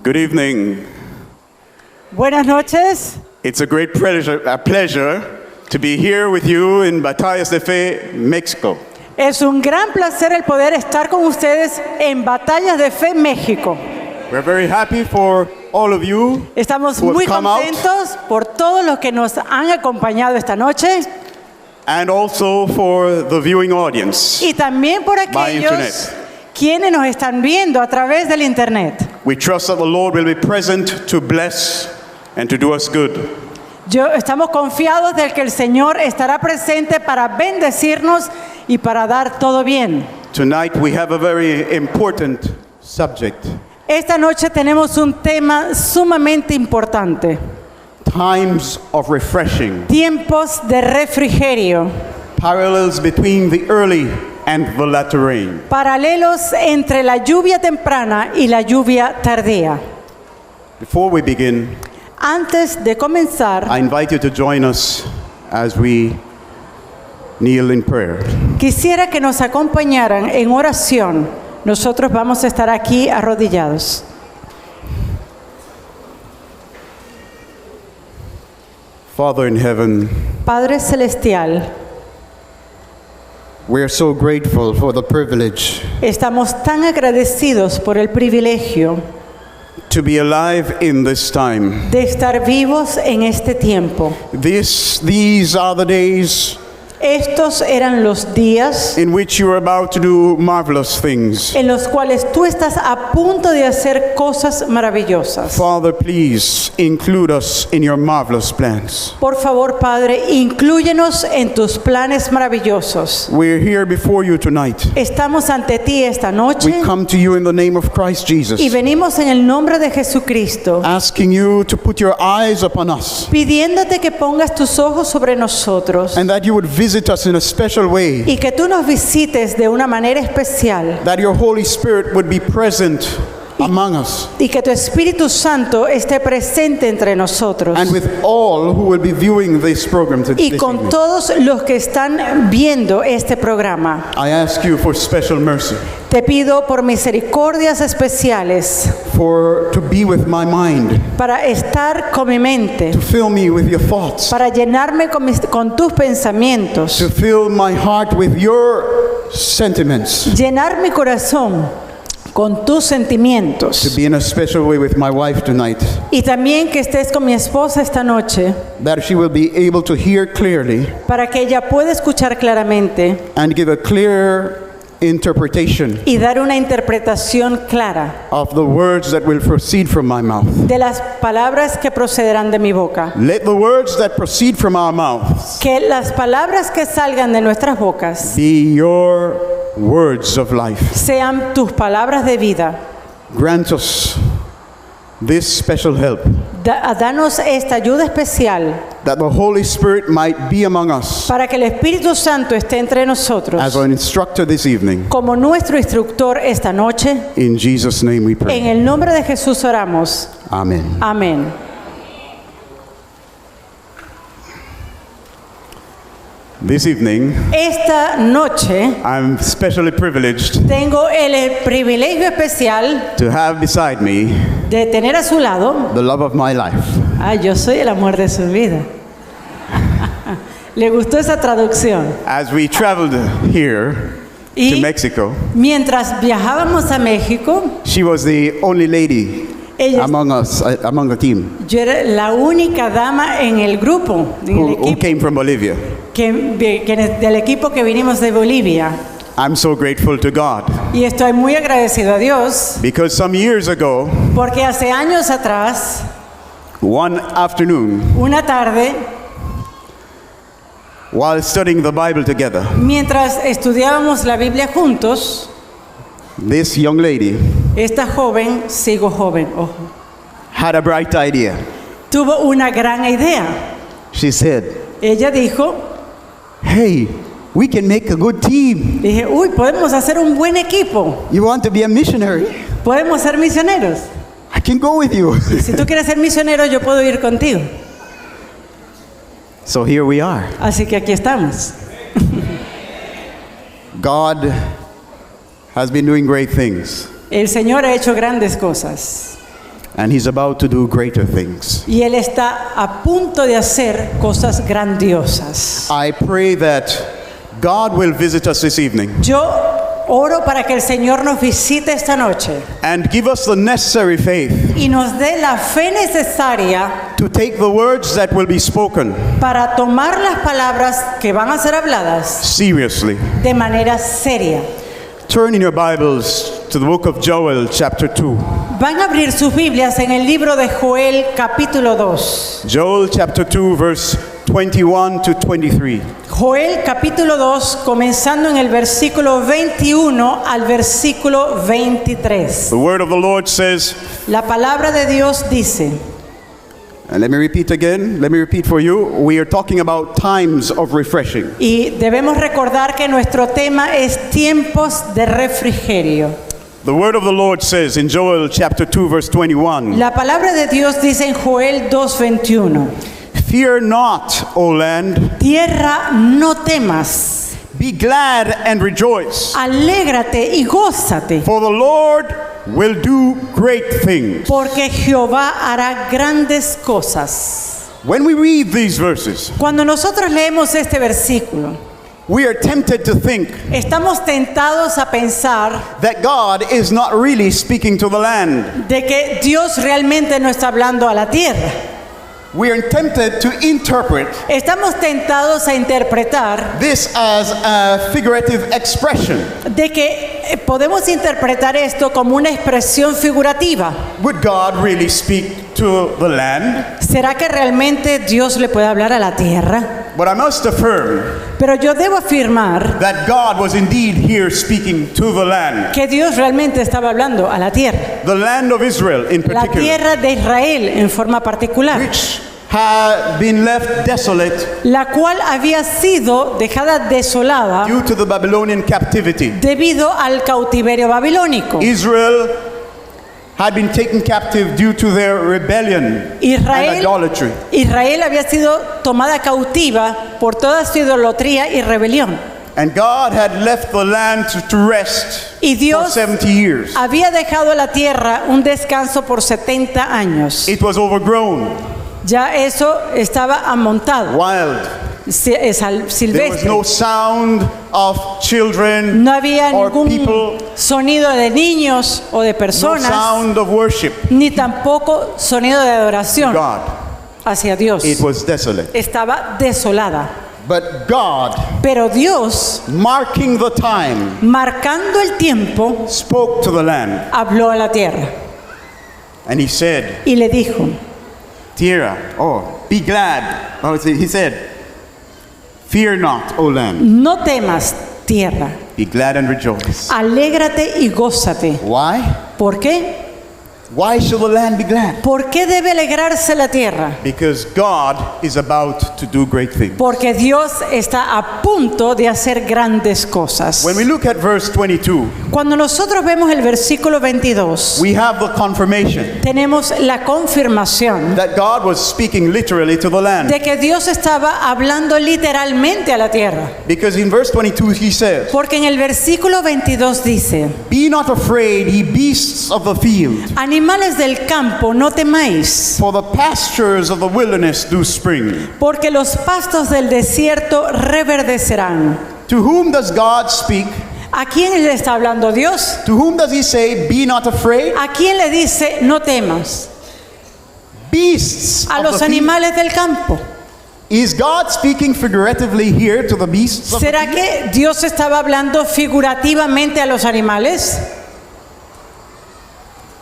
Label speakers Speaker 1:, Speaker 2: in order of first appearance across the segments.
Speaker 1: Good evening.
Speaker 2: Buenas noches.
Speaker 1: It's a great pleasure to be here with you in Batallas de Fe, Mexico.
Speaker 2: Es un gran placer el poder estar con ustedes en Batallas de Fe, México.
Speaker 1: We're very happy for all of you
Speaker 2: Estamos
Speaker 1: who have
Speaker 2: muy
Speaker 1: come out,
Speaker 2: contentos por todos los que nos han acompañado esta noche
Speaker 1: and also for the viewing audience.
Speaker 2: y también por
Speaker 1: By
Speaker 2: aquellos
Speaker 1: internet.
Speaker 2: quienes nos están viendo a través del internet.
Speaker 1: We trust that the Lord will be present to bless and to do us good.
Speaker 2: Estamos confiados de que el Señor estará presente para bendecirnos y para dar todo bien.
Speaker 1: Tonight we have a very important subject.
Speaker 2: Esta noche tenemos un tema sumamente importante.
Speaker 1: Times of refreshing.
Speaker 2: Tiempos de refrigerio.
Speaker 1: Parallels between the early and the latter rain.
Speaker 2: Paralelos entre la lluvia temprana y la lluvia tardía.
Speaker 1: Before we begin,
Speaker 2: Antes de comenzar,
Speaker 1: I invite you to join us as we kneel in prayer.
Speaker 2: quisiera que nos acompañaran en oración. Nosotros vamos a estar aquí arrodillados.
Speaker 1: Father in heaven,
Speaker 2: Padre Celestial,
Speaker 1: we are so grateful for the privilege
Speaker 2: estamos tan agradecidos por el privilegio
Speaker 1: to be alive in this time.
Speaker 2: de estar vivos en este tiempo.
Speaker 1: These are the days
Speaker 2: Estos eran los días
Speaker 1: in which you are about to do marvelous things.
Speaker 2: en los cuales tú estás a punto de hacer cosas maravillosas.
Speaker 1: Father, please include us in your marvelous plans.
Speaker 2: Por favor, Padre, inclúyenos en tus planes maravillosos.
Speaker 1: We're here before you tonight.
Speaker 2: Estamos ante ti esta
Speaker 1: We
Speaker 2: noche
Speaker 1: come to you in the name of Christ Jesus,
Speaker 2: y venimos en el nombre de Jesucristo,
Speaker 1: asking you to put your eyes upon us
Speaker 2: pidiéndote que pongas tus ojos sobre nosotros
Speaker 1: and that you would visit us in a special way,
Speaker 2: y que tú nos visites de una manera especial
Speaker 1: that your Holy Spirit would be present among us
Speaker 2: y que tu Espíritu Santo esté presente entre nosotros
Speaker 1: and with all who will be viewing this program this
Speaker 2: y con
Speaker 1: evening.
Speaker 2: todos los que están viendo este programa.
Speaker 1: I ask you for special mercy,
Speaker 2: Te pido por misericordias especiales
Speaker 1: to be with my mind,
Speaker 2: para estar con mi mente,
Speaker 1: to fill me with your thoughts,
Speaker 2: para llenarme con tus pensamientos,
Speaker 1: to fill my heart with your sentiments,
Speaker 2: llenar mi corazón con tus
Speaker 1: to
Speaker 2: sentimientos
Speaker 1: be in a special way with my wife tonight,
Speaker 2: y también que estés con mi esposa esta noche
Speaker 1: that she will be able to hear clearly
Speaker 2: para que ella pueda escuchar claramente
Speaker 1: and give a clear interpretation
Speaker 2: y dar una interpretación clara
Speaker 1: of the words that will proceed from my mouth.
Speaker 2: de las palabras que procederán de mi boca.
Speaker 1: Let the words that proceed from our mouths
Speaker 2: Que las palabras que salgan de nuestras bocas
Speaker 1: be your words of life.
Speaker 2: sean tus palabras de vida.
Speaker 1: Grant us this special help,
Speaker 2: Danos esta ayuda especial
Speaker 1: that the Holy Spirit might be among us
Speaker 2: para que el Espíritu Santo esté entre nosotros
Speaker 1: as our instructor this evening.
Speaker 2: como nuestro instructor esta noche.
Speaker 1: In Jesus' name we
Speaker 2: En
Speaker 1: pray.
Speaker 2: el nombre de Jesús oramos.
Speaker 1: Amen.
Speaker 2: Amén.
Speaker 1: This evening,
Speaker 2: Esta noche
Speaker 1: I'm especially privileged
Speaker 2: tengo el privilegio especial
Speaker 1: to have beside me
Speaker 2: de tener a su lado.
Speaker 1: the love of my life.
Speaker 2: Yo soy el amor de su vida. ¿Le gustó esa traducción?
Speaker 1: As we traveled here to
Speaker 2: Y
Speaker 1: Mexico,
Speaker 2: mientras viajábamos a México,
Speaker 1: she was the only lady
Speaker 2: ella,
Speaker 1: among us, among the team,
Speaker 2: yo era la única dama en el grupo, en el
Speaker 1: who
Speaker 2: equipo,
Speaker 1: came from Bolivia.
Speaker 2: del equipo que vinimos de Bolivia.
Speaker 1: I'm so grateful to God
Speaker 2: Y estoy muy agradecido a Dios
Speaker 1: because some years ago,
Speaker 2: porque hace años atrás,
Speaker 1: one afternoon,
Speaker 2: una tarde,
Speaker 1: while studying the Bible together,
Speaker 2: mientras estudiábamos la Biblia juntos,
Speaker 1: this young lady
Speaker 2: esta joven, sigo joven, ojo,
Speaker 1: had a bright idea.
Speaker 2: tuvo una gran idea.
Speaker 1: She said,
Speaker 2: Ella dijo,
Speaker 1: "Hey, we can make a good team.
Speaker 2: dije, podemos hacer un buen equipo,
Speaker 1: You want to be a missionary?
Speaker 2: podemos ser misioneros.
Speaker 1: I can go with you."
Speaker 2: Si tú quieres ser misionero, yo puedo ir contigo.
Speaker 1: So here we are.
Speaker 2: Así que aquí estamos.
Speaker 1: God has been doing great things.
Speaker 2: El Señor ha hecho grandes cosas.
Speaker 1: and He's about to do greater things.
Speaker 2: y Él está a punto de hacer cosas grandiosas.
Speaker 1: I pray that God will visit us this evening
Speaker 2: Yo oro para que el Señor nos visite esta noche
Speaker 1: and give us the necessary faith
Speaker 2: y nos dé la fe necesaria
Speaker 1: to take the words that will be spoken
Speaker 2: para tomar las palabras que van a ser habladas
Speaker 1: seriously.
Speaker 2: de manera seria.
Speaker 1: Turn in your Bibles to the book of Joel, chapter 2.
Speaker 2: Van a abrir sus Biblias en el libro de Joel, capítulo 2.
Speaker 1: Joel, chapter 2, verse 21 to 23.
Speaker 2: Joel, capítulo 2, comenzando en el versículo 21 al versículo 23.
Speaker 1: The word of the Lord says,
Speaker 2: La palabra de Dios dice,
Speaker 1: and let me repeat for you, we are talking about times of refreshing.
Speaker 2: y debemos recordar que nuestro tema es tiempos de refrigerio.
Speaker 1: The word of the Lord says in Joel chapter 2 verse 21,
Speaker 2: La palabra de Dios dice en Joel 2:21,
Speaker 1: fear not, O land,
Speaker 2: tierra, no temas,
Speaker 1: be glad and rejoice,
Speaker 2: alégrate y gózate,
Speaker 1: for the Lord will do great things.
Speaker 2: porque Jehová hará grandes cosas.
Speaker 1: When we read these verses,
Speaker 2: Cuando nosotros leemos este versículo,
Speaker 1: we are tempted to think
Speaker 2: estamos tentados a pensar
Speaker 1: that God is not really speaking to the land.
Speaker 2: de que Dios realmente no está hablando a la tierra.
Speaker 1: We are tempted to interpret
Speaker 2: Estamos tentados a interpretar
Speaker 1: this as a figurative expression.
Speaker 2: de que podemos interpretar esto como una expresión figurativa.
Speaker 1: Would God really speak to the land?
Speaker 2: ¿Será que realmente Dios le puede hablar a la tierra?
Speaker 1: But I must affirm
Speaker 2: Pero yo debo afirmar
Speaker 1: that God was indeed here speaking to the land.
Speaker 2: que Dios realmente estaba hablando a la tierra.
Speaker 1: The land of Israel in
Speaker 2: La
Speaker 1: particular,
Speaker 2: tierra de Israel en forma particular,
Speaker 1: which had been left desolate
Speaker 2: la cual había sido dejada desolada
Speaker 1: due to the Babylonian captivity.
Speaker 2: debido al cautiverio babilónico.
Speaker 1: Israel had been taken captive due to their rebellion and idolatry.
Speaker 2: Israel había sido tomada cautiva por toda su idolatría y rebelión.
Speaker 1: And God had left the land to rest
Speaker 2: Y
Speaker 1: for
Speaker 2: Dios
Speaker 1: 70 years.
Speaker 2: había dejado a la tierra un descanso por 70 años.
Speaker 1: It was overgrown,
Speaker 2: Ya eso estaba amontado,
Speaker 1: wild. There was
Speaker 2: silvestre.
Speaker 1: no sound of children
Speaker 2: No había
Speaker 1: or
Speaker 2: ningún
Speaker 1: people,
Speaker 2: sonido de niños o de
Speaker 1: no
Speaker 2: personas,
Speaker 1: sound of worship.
Speaker 2: ni tampoco sonido de adoración
Speaker 1: God,
Speaker 2: hacia Dios.
Speaker 1: it was desolate.
Speaker 2: Estaba desolada.
Speaker 1: But God,
Speaker 2: Pero Dios,
Speaker 1: marking the time,
Speaker 2: marcando el tiempo,
Speaker 1: spoke to the land.
Speaker 2: habló a la tierra
Speaker 1: And He said,
Speaker 2: y le dijo,
Speaker 1: Tierra, be glad. He said, fear not, O land.
Speaker 2: no temas, tierra,
Speaker 1: Be glad and rejoice.
Speaker 2: alégrate y gózate.
Speaker 1: Why?
Speaker 2: ¿Por qué?
Speaker 1: Why should the land be glad?
Speaker 2: ¿Por qué debe alegrarse la tierra?
Speaker 1: Because God is about to do great things.
Speaker 2: Porque Dios está a punto de hacer grandes cosas.
Speaker 1: When we look at verse 22,
Speaker 2: Cuando nosotros vemos el versículo 22,
Speaker 1: we have the confirmation
Speaker 2: tenemos la confirmación
Speaker 1: that God was speaking literally to the land.
Speaker 2: de que Dios estaba hablando literalmente a la tierra.
Speaker 1: Because in verse 22 He says,
Speaker 2: Porque en el versículo 22 dice,
Speaker 1: be not afraid, ye beasts of the field,
Speaker 2: animales del campo, no temáis,
Speaker 1: for the pastures of the wilderness do spring.
Speaker 2: porque los pastos del desierto reverdecerán.
Speaker 1: To whom does God speak?
Speaker 2: ¿A quién le está hablando Dios?
Speaker 1: To whom does He say, be not afraid?
Speaker 2: ¿A quién le dice no temas?
Speaker 1: Beasts
Speaker 2: A
Speaker 1: of
Speaker 2: los
Speaker 1: the field.
Speaker 2: animales del campo.
Speaker 1: Is God speaking figuratively here to the beasts of the
Speaker 2: ¿Será
Speaker 1: field?
Speaker 2: que Dios estaba hablando figurativamente a los animales?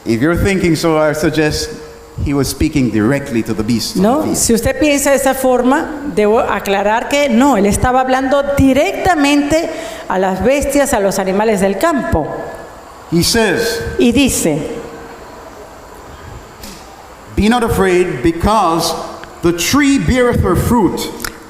Speaker 1: If you're thinking so, I suggest He was speaking directly to the beasts of the
Speaker 2: No,
Speaker 1: field.
Speaker 2: si usted piensa de esa forma, debo aclarar que no, él estaba hablando directamente a las bestias, a los animales del campo.
Speaker 1: He says,
Speaker 2: Y dice,
Speaker 1: be not afraid, because the tree beareth her fruit.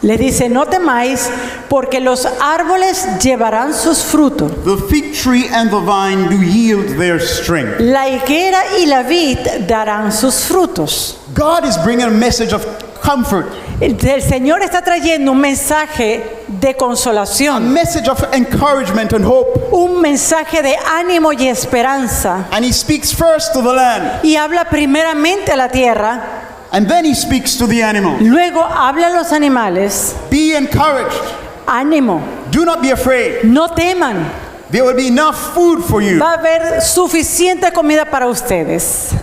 Speaker 2: le dice, no temáis, porque los árboles llevarán sus frutos.
Speaker 1: The fig tree and the vine do yield their strength.
Speaker 2: La higuera y la vid darán sus frutos.
Speaker 1: God is bringing a message of comfort
Speaker 2: El Señor está trayendo un mensaje de
Speaker 3: a
Speaker 2: consolación,
Speaker 3: message of encouragement and hope.
Speaker 2: un mensaje de ánimo y esperanza.
Speaker 3: And he speaks first to the land,
Speaker 2: Y habla primeramente a la tierra,
Speaker 3: and then he speaks to the animal.
Speaker 2: luego habla a los animales.
Speaker 3: Be encouraged.
Speaker 2: Ánimo,
Speaker 3: Do not be afraid.
Speaker 2: no teman.
Speaker 3: There will be enough food for you.
Speaker 2: Va a haber suficiente comida para ustedes.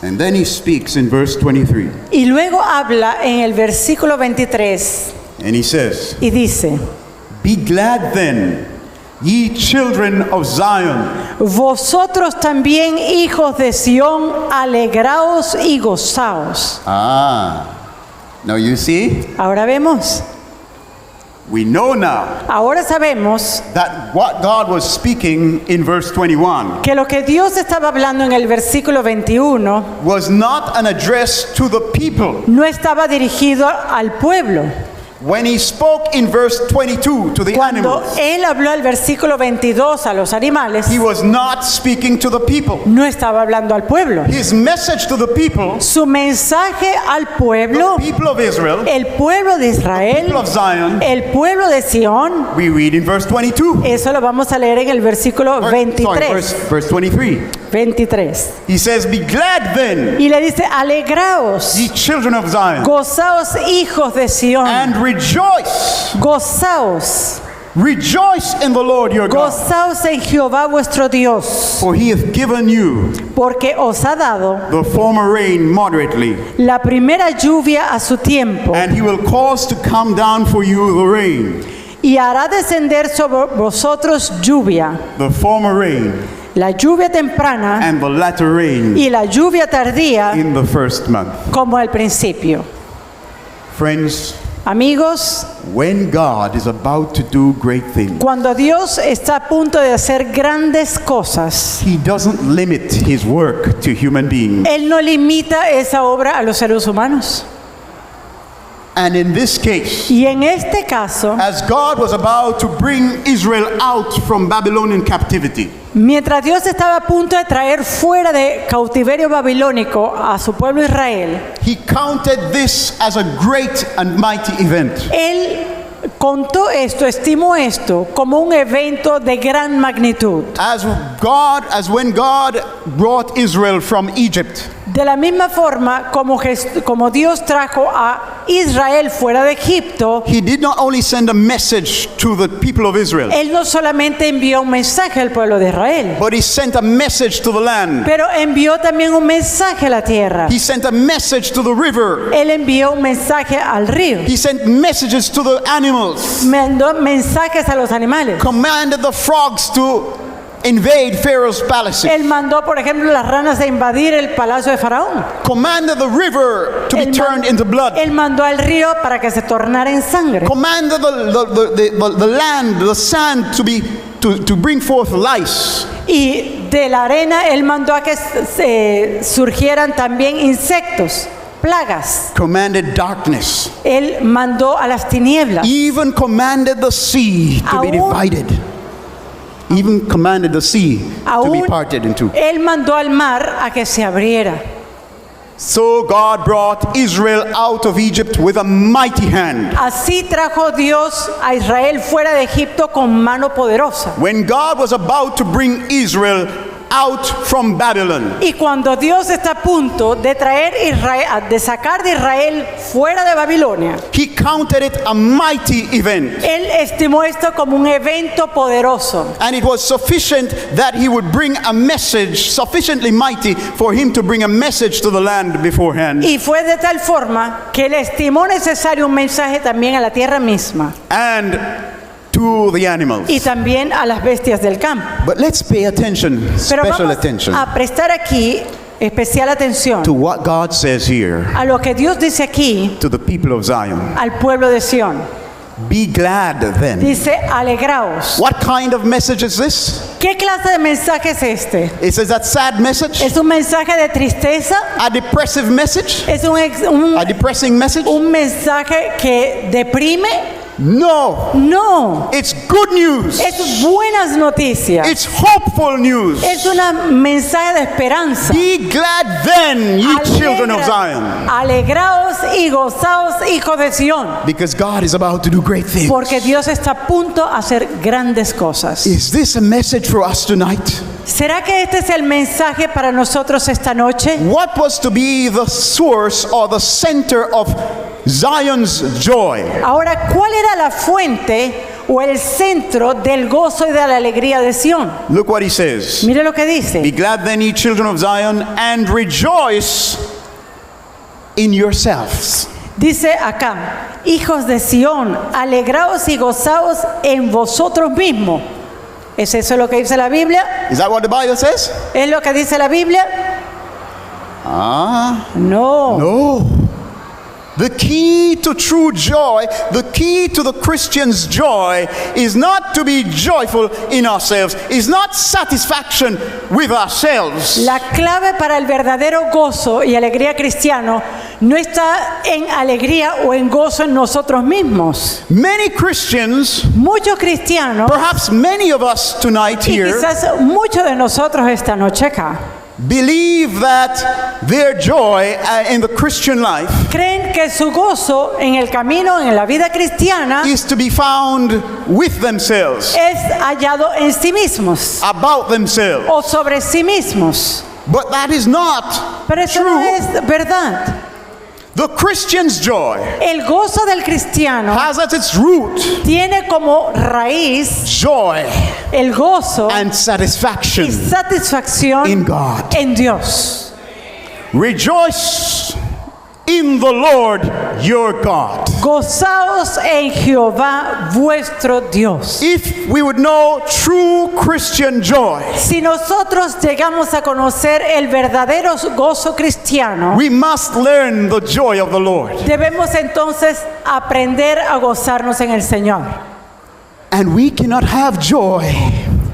Speaker 3: And then he speaks in verse 23.
Speaker 2: Y luego habla en el versículo 23
Speaker 3: And he says,
Speaker 2: y dice:
Speaker 3: Be glad then, ye children of Zion.
Speaker 2: Vosotros también, hijos de Sión, alegraos y gozaos.
Speaker 3: Now you see,
Speaker 2: Ahora vemos,
Speaker 3: we know now
Speaker 2: ahora sabemos
Speaker 3: that what God was speaking in verse 21
Speaker 2: que lo que Dios estaba hablando en el versículo 21
Speaker 3: was not an address to the people.
Speaker 2: no estaba dirigido al pueblo.
Speaker 3: When he spoke in verse 22 to the
Speaker 2: Cuando
Speaker 3: animals,
Speaker 2: él habló al versículo 22 a los animales,
Speaker 3: he was not speaking to the people.
Speaker 2: no estaba hablando al pueblo.
Speaker 3: His message to the people,
Speaker 2: Su mensaje al
Speaker 3: the
Speaker 2: pueblo,
Speaker 3: people of Israel,
Speaker 2: el pueblo de Israel,
Speaker 3: people of Zion,
Speaker 2: el pueblo de Sión,
Speaker 3: we read in verse 22.
Speaker 2: eso lo vamos a leer en el versículo
Speaker 3: Sorry,
Speaker 2: 23.
Speaker 3: verse 23.
Speaker 2: 23.
Speaker 3: He says, Be glad then,
Speaker 2: Y le dice: alegraos,
Speaker 3: ye children of Zion,
Speaker 2: gozaos, hijos de Sión,
Speaker 3: and rejoice.
Speaker 2: gozaos,
Speaker 3: Rejoice in the Lord your God,
Speaker 2: gozaos en Jehová vuestro Dios,
Speaker 3: for he hath given you
Speaker 2: porque os ha dado
Speaker 3: the former rain moderately,
Speaker 2: la primera lluvia a su tiempo,
Speaker 3: and he will cause to come down for you the rain,
Speaker 2: y hará descender sobre vosotros lluvia,
Speaker 3: the former rain,
Speaker 2: la lluvia temprana
Speaker 3: and the latter rain
Speaker 2: y la lluvia tardía
Speaker 3: in the first month.
Speaker 2: como al principio.
Speaker 3: Friends,
Speaker 2: Amigos,
Speaker 3: when God is about to do great things,
Speaker 2: cuando Dios está a punto de hacer grandes cosas,
Speaker 3: he doesn't limit his work to human beings.
Speaker 2: Él no limita esa obra a los seres humanos.
Speaker 3: And in this case,
Speaker 2: Y en este caso,
Speaker 3: as God was about to bring Israel out from Babylonian captivity,
Speaker 2: mientras Dios estaba a punto de traer fuera de cautiverio babilónico a su pueblo Israel,
Speaker 3: he counted this as a great and mighty event.
Speaker 2: Él contó esto, estimó esto como un evento de gran magnitud.
Speaker 3: As when God brought Israel from Egypt,
Speaker 2: De la misma forma como Dios trajo a Israel fuera de Egipto,
Speaker 3: he did not only send a message to the people of Israel,
Speaker 2: Él no solamente envió un mensaje al pueblo de Israel,
Speaker 3: but he sent a message to the land.
Speaker 2: pero envió también un mensaje a la tierra.
Speaker 3: He sent a message to the river.
Speaker 2: Él envió un mensaje al río,
Speaker 3: He sent messages to the animals.
Speaker 2: mandó mensajes a los animales.
Speaker 3: Commanded the frogs to invade Pharaoh's palace.
Speaker 2: Él mandó, por ejemplo, las ranas a invadir el palacio de Faraón.
Speaker 3: Commanded the river to be
Speaker 2: Él
Speaker 3: turned into blood.
Speaker 2: Él mandó al río para que se tornara en sangre.
Speaker 3: Commanded the land, the sand to bring forth lice.
Speaker 2: Y de la arena Él mandó a que surgieran también insectos, plagas.
Speaker 3: Commanded darkness.
Speaker 2: Él mandó a las tinieblas.
Speaker 3: Even commanded the sea to be
Speaker 2: Aún-
Speaker 3: divided. Even commanded the sea to be
Speaker 2: Aún
Speaker 3: parted in two.
Speaker 2: Él mandó al mar a que se abriera.
Speaker 3: So God brought Israel out of Egypt with a mighty hand.
Speaker 2: Así trajo Dios a Israel fuera de Egipto con mano poderosa.
Speaker 3: When God was about to bring Israel out from Babylon,
Speaker 2: Y cuando Dios está a punto de traer Israel, de sacar de Israel fuera de Babilonia,
Speaker 3: he counted it a mighty event.
Speaker 2: Él estimó esto como un evento poderoso.
Speaker 3: And it was sufficient that he would bring a message sufficiently mighty for him to bring a message to the land beforehand.
Speaker 2: Y fue de tal forma que él estimó necesario un mensaje también a la tierra misma
Speaker 3: And to the animals.
Speaker 2: y también a las bestias del campo.
Speaker 3: But let's pay attention,
Speaker 2: Pero
Speaker 3: special
Speaker 2: vamos
Speaker 3: attention,
Speaker 2: a prestar aquí especial atención
Speaker 3: to what God says here
Speaker 2: a lo que Dios dice aquí
Speaker 3: to the people of Zion.
Speaker 2: al pueblo de Sión.
Speaker 3: Be glad then.
Speaker 2: Dice: alegraos.
Speaker 3: What kind of message is this?
Speaker 2: ¿Qué clase de mensaje es este?
Speaker 3: Is it that sad message?
Speaker 2: ¿Es un mensaje de tristeza?
Speaker 3: A depressive message?
Speaker 2: ¿Es
Speaker 3: A depressing message?
Speaker 2: un mensaje que deprime?
Speaker 3: No.
Speaker 2: No,
Speaker 3: It's good news.
Speaker 2: es buenas noticias.
Speaker 3: It's hopeful news.
Speaker 2: Es un mensaje de esperanza.
Speaker 3: Be glad then, ye children of Zion,
Speaker 2: Alegraos y gozaos, hijos de Sión,
Speaker 3: because God is about to do great things.
Speaker 2: porque Dios está a punto de hacer grandes cosas.
Speaker 3: Is this a message for us tonight?
Speaker 2: ¿Será que este es el mensaje para nosotros esta noche?
Speaker 3: What was to be the source or the center of Zion's joy?
Speaker 2: Ahora, ¿cuál era la fuente o el centro del gozo y de la alegría de Sión?
Speaker 3: Look what he says.
Speaker 2: Mire lo que
Speaker 3: Be
Speaker 2: dice.
Speaker 3: glad then, ye children of Zion, and rejoice in yourselves.
Speaker 2: Dice acá, hijos de Sión, alegraos y gozaos en vosotros mismos. ¿Es eso lo que dice la Biblia?
Speaker 3: Is that what the Bible says?
Speaker 2: ¿Es lo que dice la Biblia? No.
Speaker 3: No. The key to true joy, the key to the Christian's joy is not to be joyful in ourselves, is not satisfaction with ourselves.
Speaker 2: La clave para el verdadero gozo y alegría cristiano no está en alegría o en gozo en nosotros mismos.
Speaker 3: Many Christians,
Speaker 2: Muchos cristianos,
Speaker 3: perhaps many of us tonight
Speaker 2: y
Speaker 3: here,
Speaker 2: quizás muchos de nosotros esta noche acá,
Speaker 3: believe that their joy in the Christian life
Speaker 2: creen que su gozo en el camino, en la vida cristiana,
Speaker 3: is to be found with themselves,
Speaker 2: es hallado en sí mismos
Speaker 3: about themselves.
Speaker 2: o sobre sí mismos.
Speaker 3: But that is not
Speaker 2: Pero eso
Speaker 3: true.
Speaker 2: no es verdad.
Speaker 3: The Christian's joy
Speaker 2: El gozo del cristiano
Speaker 3: has at its root
Speaker 2: tiene como raíz
Speaker 3: joy
Speaker 2: el gozo
Speaker 3: and
Speaker 2: y
Speaker 3: satisfaction
Speaker 2: satisfacción
Speaker 3: in God.
Speaker 2: en Dios.
Speaker 3: Rejoice in the Lord your God.
Speaker 2: Gozaos en Jehová vuestro Dios.
Speaker 3: If we would know true Christian joy,
Speaker 2: Si nosotros llegamos a conocer el verdadero gozo cristiano,
Speaker 3: we must learn the joy of the Lord.
Speaker 2: debemos entonces aprender a gozarnos en el Señor.
Speaker 3: And we cannot have joy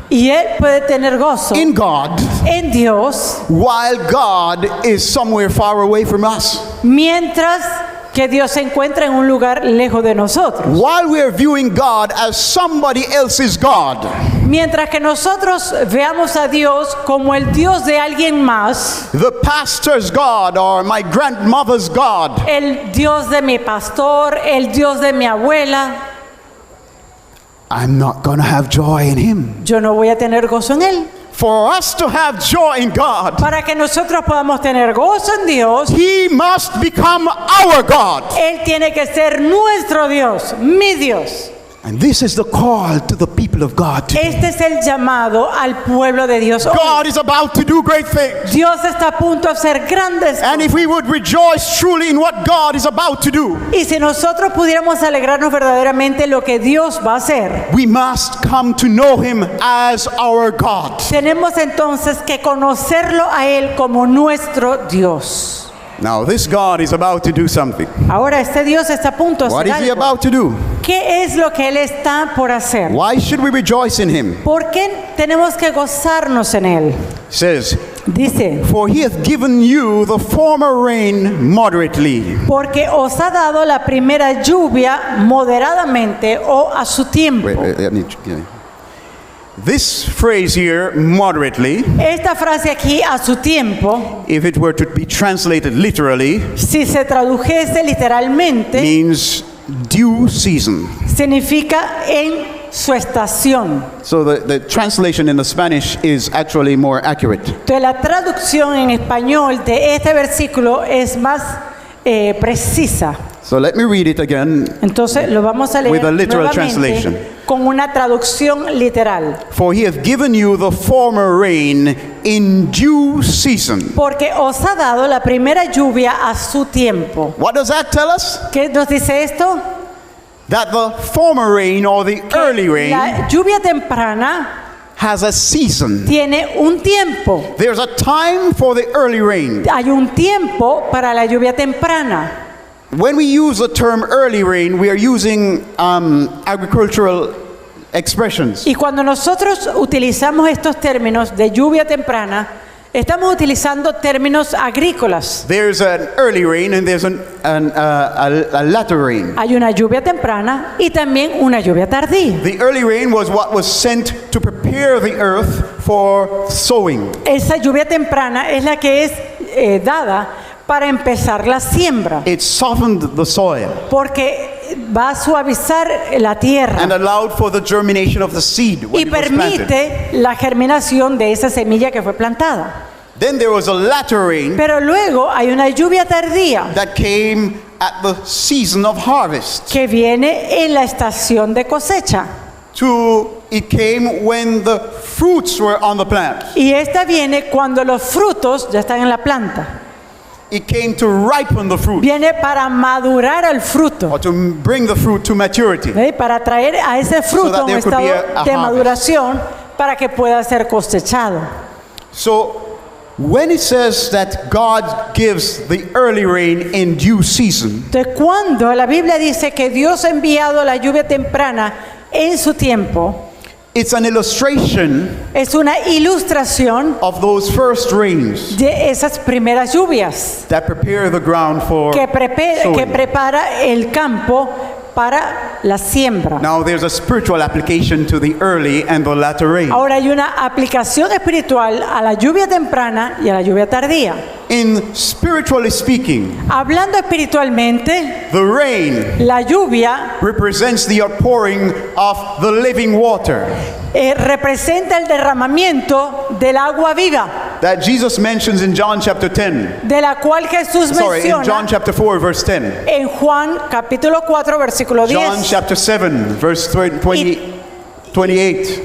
Speaker 2: Y Él puede tener gozo
Speaker 3: in God
Speaker 2: en Dios
Speaker 3: while God is somewhere far away from us.
Speaker 2: mientras que Dios se encuentra en un lugar lejos de nosotros.
Speaker 3: While we are viewing God as somebody else's God.
Speaker 2: Mientras que nosotros veamos a Dios como el Dios de alguien más,
Speaker 3: The pastor's God or my grandmother's God.
Speaker 2: el Dios de mi pastor, el Dios de mi abuela,
Speaker 3: I'm not going to have joy in him.
Speaker 2: yo no voy a tener gozo en Él.
Speaker 3: For us to have joy in God,
Speaker 2: Para que nosotros podamos tener gozo en Dios,
Speaker 3: he must become our God.
Speaker 2: Él tiene que ser nuestro Dios, mi Dios.
Speaker 3: And this is the call to the people of God today.
Speaker 2: Este es el llamado al pueblo de Dios. Hoy,
Speaker 3: God is about to do great things.
Speaker 2: Dios está a punto de hacer grandes
Speaker 3: And if
Speaker 2: cosas.
Speaker 3: we would rejoice truly in what God is about to do,
Speaker 2: Y si nosotros pudiéramos alegrarnos verdaderamente en lo que Dios va a hacer,
Speaker 3: we must come to know him as our God.
Speaker 2: tenemos entonces que conocerlo a Él como nuestro Dios.
Speaker 3: Now, this God is about to do something.
Speaker 2: Ahora este Dios está a punto de
Speaker 3: What
Speaker 2: hacer
Speaker 3: is he
Speaker 2: algo.
Speaker 3: about to do?
Speaker 2: ¿Qué es lo que Él está por hacer?
Speaker 3: Why should we rejoice in him?
Speaker 2: ¿Por qué tenemos que gozarnos en Él?
Speaker 3: It says,
Speaker 2: Dice,
Speaker 3: for he hath given you the former rain moderately.
Speaker 2: porque os ha dado la primera lluvia moderadamente o a su tiempo.
Speaker 3: This phrase here, moderately,
Speaker 2: Esta frase aquí, a su tiempo,
Speaker 3: if it were to be translated literally,
Speaker 2: si se tradujese literalmente,
Speaker 3: means due season.
Speaker 2: significa en su estación.
Speaker 3: So the translation in the Spanish is actually more accurate.
Speaker 2: Entonces la traducción en español de este versículo es más precisa.
Speaker 3: So let me read it again.
Speaker 2: Entonces lo vamos a leer
Speaker 3: With a literal
Speaker 2: nuevamente
Speaker 3: translation.
Speaker 2: con una traducción literal.
Speaker 3: For he hath given you the former rain in due season.
Speaker 2: Porque os ha dado la primera lluvia a su tiempo.
Speaker 3: What does that tell us?
Speaker 2: ¿Qué nos dice esto?
Speaker 3: That the former rain or the early rain
Speaker 2: La lluvia temprana
Speaker 3: has a season.
Speaker 2: tiene un tiempo.
Speaker 3: There's a time for the early rain.
Speaker 2: Hay un tiempo para la lluvia temprana.
Speaker 3: When we use the term early rain, we are using agricultural expressions.
Speaker 2: Y cuando nosotros utilizamos estos términos de lluvia temprana, Estamos utilizando términos agrícolas.
Speaker 3: There's an early rain and there's a latter rain.
Speaker 2: Hay una lluvia temprana y también una lluvia tardía.
Speaker 3: The early rain was what was sent to prepare the earth for sowing.
Speaker 2: Esa lluvia temprana es la que es dada para empezar la siembra,
Speaker 3: It softened the soil
Speaker 2: porque va a suavizar la
Speaker 3: and
Speaker 2: tierra
Speaker 3: allowed for the germination of the seed when
Speaker 2: y
Speaker 3: it was planted.
Speaker 2: permite la germinación de esa semilla que fue plantada.
Speaker 3: Then there was a latter rain
Speaker 2: Pero luego hay una lluvia tardía
Speaker 3: that came at the season of harvest.
Speaker 2: que viene en la estación de cosecha.
Speaker 3: It came when the fruits were on the plant.
Speaker 2: Y esta viene cuando los frutos ya están en la planta.
Speaker 3: It came to ripen the fruit,
Speaker 2: Viene para madurar el fruto,
Speaker 3: or to bring the fruit to maturity.
Speaker 2: ¿ve? Para traer a ese fruto
Speaker 3: that
Speaker 2: un
Speaker 3: there could
Speaker 2: estado
Speaker 3: be a
Speaker 2: de
Speaker 3: harvest.
Speaker 2: maduración para que pueda ser cosechado.
Speaker 3: So when it says that God gives the early rain in due season,
Speaker 2: Entonces, cuando la Biblia dice que Dios ha enviado la lluvia temprana en su tiempo,
Speaker 3: it's an illustration
Speaker 2: es una ilustración
Speaker 3: of those first rains
Speaker 2: de esas primeras lluvias
Speaker 3: that prepare the ground for
Speaker 2: que
Speaker 3: sowing.
Speaker 2: prepara el campo para la siembra.
Speaker 3: Now there's a spiritual application to the early and the latter rain.
Speaker 2: Ahora hay una aplicación espiritual a la lluvia temprana y a la lluvia tardía.
Speaker 3: In spiritually speaking,
Speaker 2: Hablando espiritualmente,
Speaker 3: the rain
Speaker 2: la lluvia
Speaker 3: represents the outpouring of the living water
Speaker 2: representa el derramamiento del agua viva,
Speaker 3: that Jesus mentions in John chapter 10.
Speaker 2: de la cual Jesús
Speaker 3: Sorry, in John
Speaker 2: menciona
Speaker 3: chapter 4 verse 10.
Speaker 2: en Juan capítulo 4 versículo
Speaker 3: John
Speaker 2: 10
Speaker 3: chapter 7 verse 28.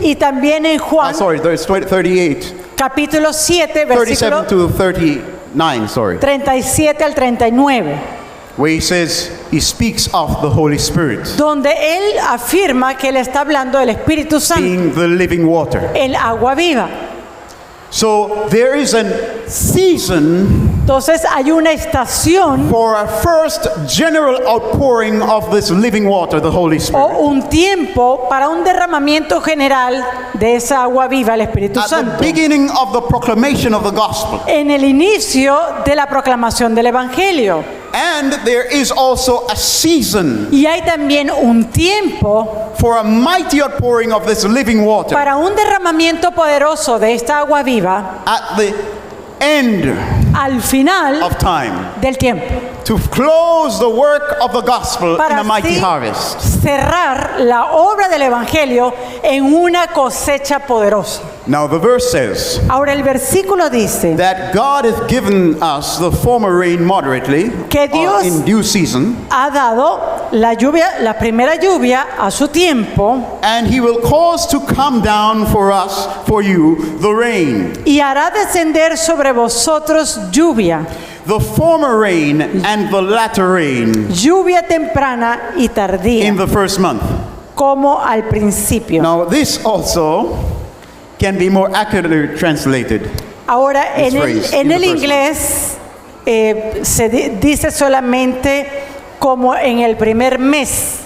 Speaker 2: y también en Juan
Speaker 3: Sorry, there's 38.
Speaker 2: capítulo 7
Speaker 3: 37
Speaker 2: versículo
Speaker 3: to 39, sorry.
Speaker 2: 37 al 39,
Speaker 3: Where he says he speaks of the Holy Spirit
Speaker 2: donde él afirma que él está hablando del Espíritu Santo,
Speaker 3: being the living water.
Speaker 2: el agua viva.
Speaker 3: So there is a season
Speaker 2: Entonces hay una estación
Speaker 3: for a first general outpouring of this living water, the Holy Spirit.
Speaker 2: o un tiempo para un derramamiento general de esa agua viva, el Espíritu
Speaker 3: At the
Speaker 2: Santo,
Speaker 3: beginning of the proclamation of the gospel.
Speaker 2: en el inicio de la proclamación del Evangelio.
Speaker 3: And there is also a season
Speaker 2: Y hay también un tiempo
Speaker 3: for a mighty outpouring of this living water
Speaker 2: para un derramamiento poderoso de esta agua viva
Speaker 3: at the end
Speaker 2: al final
Speaker 3: of time
Speaker 2: del tiempo,
Speaker 3: to close the work of the gospel in
Speaker 2: para
Speaker 3: a mighty
Speaker 2: así
Speaker 3: harvest.
Speaker 2: cerrar la obra del Evangelio en una cosecha poderosa.
Speaker 3: Now the verse says
Speaker 2: Ahora el versículo dice
Speaker 3: that God hath given us the former rain moderately
Speaker 2: Que Dios-
Speaker 3: or in due season,
Speaker 2: ha dado la lluvia, la primera lluvia a su tiempo,
Speaker 3: and he will cause to come down for us, for you, the rain,
Speaker 2: y hará descender sobre vosotros lluvia,
Speaker 3: the former rain and the latter rain
Speaker 2: lluvia temprana y tardía,
Speaker 3: in the first month.
Speaker 2: como al principio.
Speaker 3: Now this also can be more accurately translated.
Speaker 2: Ahora,
Speaker 3: This
Speaker 2: en
Speaker 3: phrase, in
Speaker 2: el
Speaker 3: the first
Speaker 2: inglés dice solamente como en el primer mes,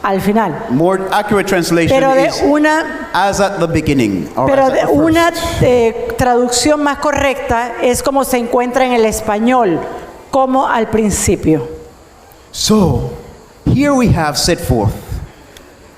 Speaker 2: al final.
Speaker 3: More accurate translation
Speaker 2: Pero de
Speaker 3: is
Speaker 2: una,
Speaker 3: as at the beginning, or
Speaker 2: pero
Speaker 3: as
Speaker 2: de
Speaker 3: at the
Speaker 2: una
Speaker 3: first.
Speaker 2: traducción más correcta es como se encuentra en el español, como al principio.
Speaker 3: So, here we have set forth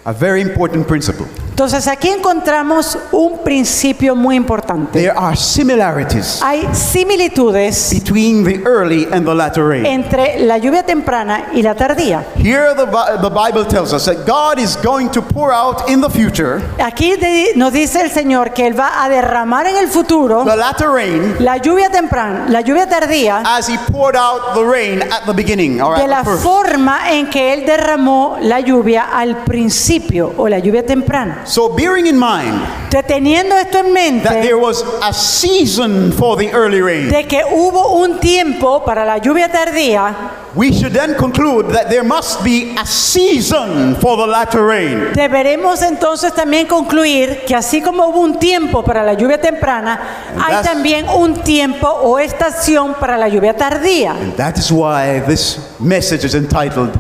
Speaker 3: a very important principle.
Speaker 2: Entonces aquí encontramos un principio muy importante.
Speaker 3: There are similarities
Speaker 2: Hay similitudes
Speaker 3: between the early and the latter rain.
Speaker 2: entre la lluvia temprana y la tardía.
Speaker 3: Here the Bible tells us that God is going to pour out in the future
Speaker 2: Aquí nos dice el Señor que Él va a derramar en el futuro
Speaker 3: the latter rain
Speaker 2: la lluvia temprana, la lluvia tardía,
Speaker 3: as he poured out the rain at the beginning or
Speaker 2: de
Speaker 3: at
Speaker 2: la
Speaker 3: the first.
Speaker 2: forma en que Él derramó la lluvia al principio o la lluvia temprana.
Speaker 3: So bearing in mind
Speaker 2: Teniendo esto en
Speaker 3: that there
Speaker 2: mente,
Speaker 3: was a season for the early rain,
Speaker 2: de que hubo un tiempo para la lluvia tardía,
Speaker 3: we should then conclude that there must be a season for the latter rain.
Speaker 2: deberemos entonces también concluir que así como hubo un tiempo para la lluvia temprana, hay
Speaker 3: that's-
Speaker 2: también un tiempo o estación para la lluvia tardía.
Speaker 3: And that is why this message is entitled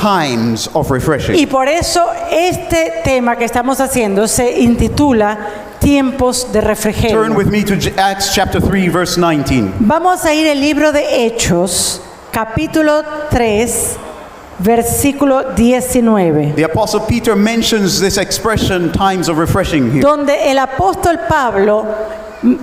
Speaker 3: Times of Refreshing.
Speaker 2: Y por eso este tema que estamos haciendo se intitula tiempos de refrigerio.
Speaker 3: Turn with me to Acts chapter 3, verse 19.
Speaker 2: Vamos a ir al libro de Hechos, capítulo 3, versículo 19.
Speaker 3: The Apostle Peter mentions this expression, times of refreshing, here.
Speaker 2: Donde el apóstol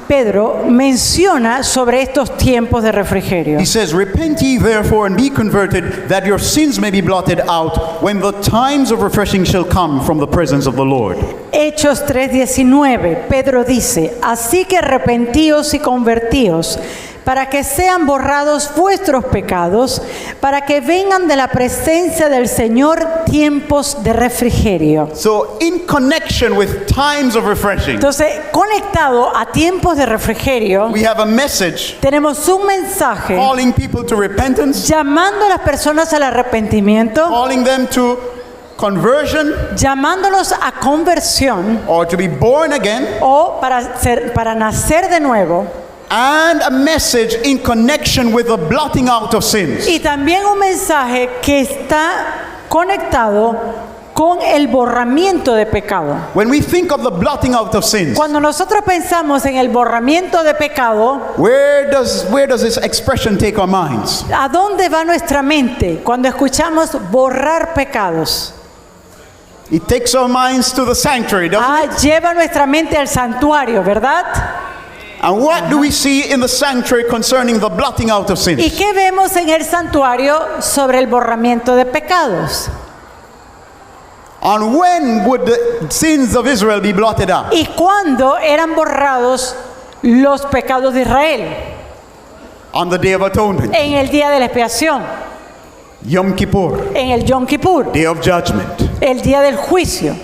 Speaker 2: Pedro menciona sobre estos tiempos de refrigerio.
Speaker 3: He says, repent ye therefore and be converted, that your sins may be blotted out, when the times of refreshing shall come from the presence of the Lord.
Speaker 2: Hechos 3:19, Pedro dice, así que arrepentíos y convertíos, para que sean borrados vuestros pecados, para que vengan de la presencia del Señor tiempos de refrigerio.
Speaker 3: So in connection with times of refreshing,
Speaker 2: Entonces, conectado a tiempos de refrigerio,
Speaker 3: we have a message
Speaker 2: tenemos un mensaje
Speaker 3: calling people to repentance,
Speaker 2: llamando a las personas al arrepentimiento,
Speaker 3: calling them to conversion
Speaker 2: llamándolos a conversión
Speaker 3: or to be born again,
Speaker 2: o para nacer de nuevo.
Speaker 3: and a message in connection with the blotting out of sins.
Speaker 2: Y también un mensaje que está conectado con el borramiento de pecado.
Speaker 3: When we think of the blotting out of sins,
Speaker 2: Cuando nosotros pensamos en el borramiento de pecado,
Speaker 3: where does this expression take our minds?
Speaker 2: ¿a dónde va nuestra mente cuando escuchamos borrar pecados?
Speaker 3: It takes our minds to the sanctuary, doesn't it?
Speaker 2: Lleva nuestra mente al santuario, ¿verdad?
Speaker 3: And what do we see in the sanctuary concerning the blotting out of
Speaker 2: ¿Y
Speaker 3: sins?
Speaker 2: qué vemos en el santuario sobre el borramiento de pecados?
Speaker 3: And when would the sins of Israel be blotted out?
Speaker 2: ¿Y cuándo eran borrados los pecados de Israel?
Speaker 3: On the Day of Atonement,
Speaker 2: En el día de la expiación,
Speaker 3: Yom Kippur,
Speaker 2: en el Yom Kippur,
Speaker 3: Day of Judgment.
Speaker 2: el día del juicio.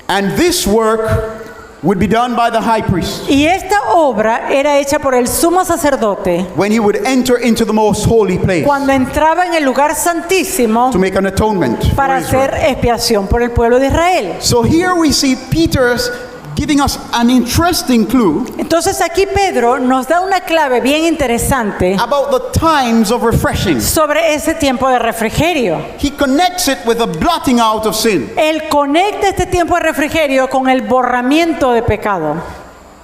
Speaker 3: And this work would be done by the high priest
Speaker 2: Y esta obra era hecha por el sumo sacerdote
Speaker 3: when he would enter into the most holy place
Speaker 2: cuando entraba en el lugar santísimo
Speaker 3: to make an atonement for
Speaker 2: para
Speaker 3: Israel.
Speaker 2: hacer expiación por el pueblo de Israel.
Speaker 3: So here we see Peter's giving us an interesting clue
Speaker 2: Entonces aquí Pedro nos da una clave bien interesante
Speaker 3: about the times of refreshing.
Speaker 2: sobre ese tiempo de refrigerio.
Speaker 3: He connects it with the blotting out of sin.
Speaker 2: Él conecta este tiempo de refrigerio con el borramiento de pecado.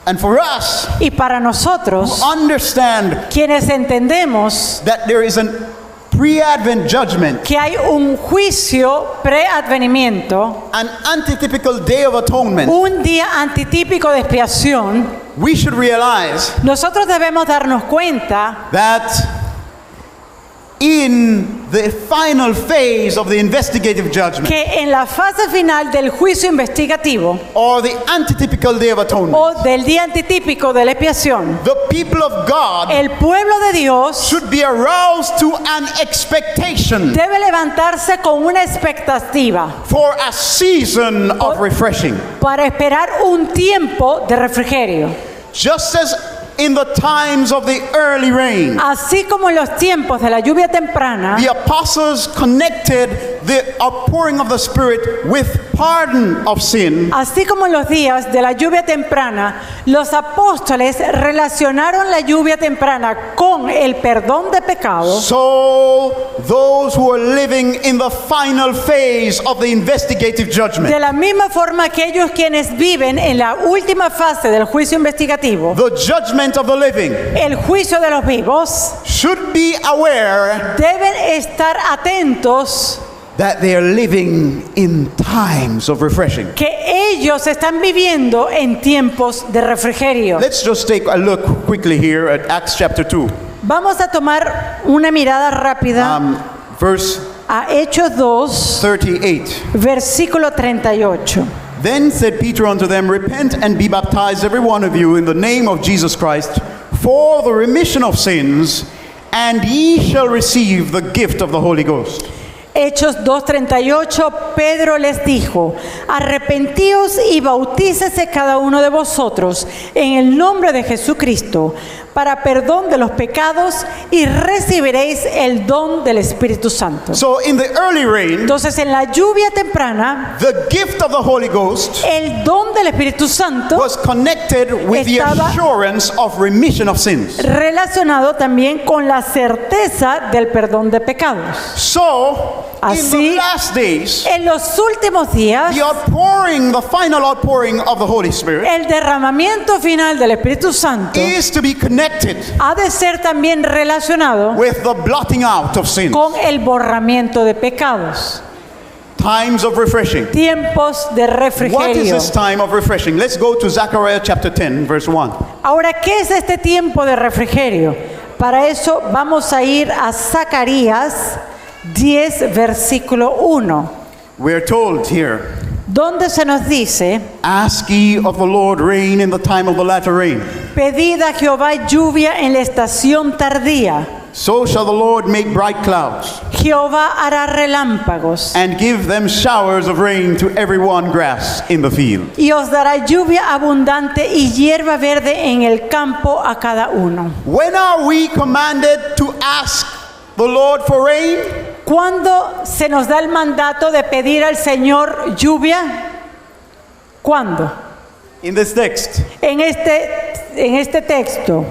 Speaker 3: And for us,
Speaker 2: Y para nosotros,
Speaker 3: understand
Speaker 2: quienes entendemos
Speaker 3: that there is an pre-advent judgment,
Speaker 2: que hay un juicio preadvenimiento,
Speaker 3: an antitypical day of atonement,
Speaker 2: un día antitípico de expiación,
Speaker 3: we should realize
Speaker 2: nosotros debemos darnos cuenta
Speaker 3: that in the final phase of the investigative judgment,
Speaker 2: que en la fase final del juicio investigativo
Speaker 3: or the antitypical day of atonement,
Speaker 2: o del día antitípico de la expiación,
Speaker 3: the people of God
Speaker 2: el pueblo de Dios
Speaker 3: should be aroused to an expectation
Speaker 2: debe levantarse con una expectativa
Speaker 3: for a season of refreshing.
Speaker 2: para esperar un tiempo de refrigerio.
Speaker 3: Just as in the times of the early rain,
Speaker 2: Así como en los tiempos de la lluvia temprana,
Speaker 3: the apostles connected the outpouring of the Spirit with pardon of sin.
Speaker 2: así como en los días de la lluvia temprana, los apóstoles relacionaron la lluvia temprana con el perdón de pecados.
Speaker 3: So those who are living in the final phase of the investigative judgment,
Speaker 2: De la misma forma que aquellos quienes viven en la última fase del juicio investigativo,
Speaker 3: the judgment of the living,
Speaker 2: el juicio de los vivos,
Speaker 3: should be aware
Speaker 2: deben estar atentos
Speaker 3: that they are living in times of refreshing.
Speaker 2: que ellos están viviendo en tiempos de refrigerio.
Speaker 3: Let's just take a look quickly here at Acts chapter 2,
Speaker 2: Vamos a tomar una mirada rápida
Speaker 3: verse
Speaker 2: a Hechos 2,
Speaker 3: 38.
Speaker 2: versículo 38.
Speaker 3: Then said Peter unto them, repent and be baptized every one of you in the name of Jesus Christ for the remission of sins, and ye shall receive the gift of the Holy Ghost.
Speaker 2: Hechos 2:38, Pedro les dijo, arrepentíos y bautícese cada uno de vosotros en el nombre de Jesucristo para perdón de los pecados y recibiréis el don del Espíritu Santo.
Speaker 3: So in the early rain,
Speaker 2: Entonces en la lluvia temprana,
Speaker 3: the gift of the Holy Ghost
Speaker 2: el don del Espíritu Santo
Speaker 3: was connected with the
Speaker 2: Estaba-
Speaker 3: assurance of remission of sins.
Speaker 2: relacionado también con la certeza del perdón de pecados.
Speaker 3: So in the
Speaker 2: Así,
Speaker 3: last days,
Speaker 2: en los últimos días,
Speaker 3: the outpouring, the final outpouring of the Holy Spirit
Speaker 2: el derramamiento final del Espíritu Santo
Speaker 3: is to be connected
Speaker 2: ha de ser también relacionado
Speaker 3: with the blotting out of sin.
Speaker 2: con el borramiento de pecados.
Speaker 3: Times of refreshing.
Speaker 2: Tiempos de
Speaker 3: What is
Speaker 2: refrigerio.
Speaker 3: this time of refreshing? Let's go to Zechariah chapter 10, verse 1.
Speaker 2: Ahora, ¿qué es este tiempo de refrigerio? Para eso vamos a ir a Zacarías 10, versículo 1,
Speaker 3: We are told here,
Speaker 2: donde se nos dice:
Speaker 3: ask ye of the Lord rain in the time of the latter rain.
Speaker 2: pedid a Jehová lluvia en la estación tardía.
Speaker 3: So shall the Lord make bright clouds,
Speaker 2: Jehová hará relámpagos
Speaker 3: and give them showers of rain to every one grass in the field.
Speaker 2: y os dará lluvia abundante y hierba verde en el campo a cada uno.
Speaker 3: When are we commanded to ask the Lord for rain?
Speaker 2: ¿Cuándo se nos da el mandato de pedir al Señor lluvia? ¿Cuándo?
Speaker 3: In this text.
Speaker 2: En este texto.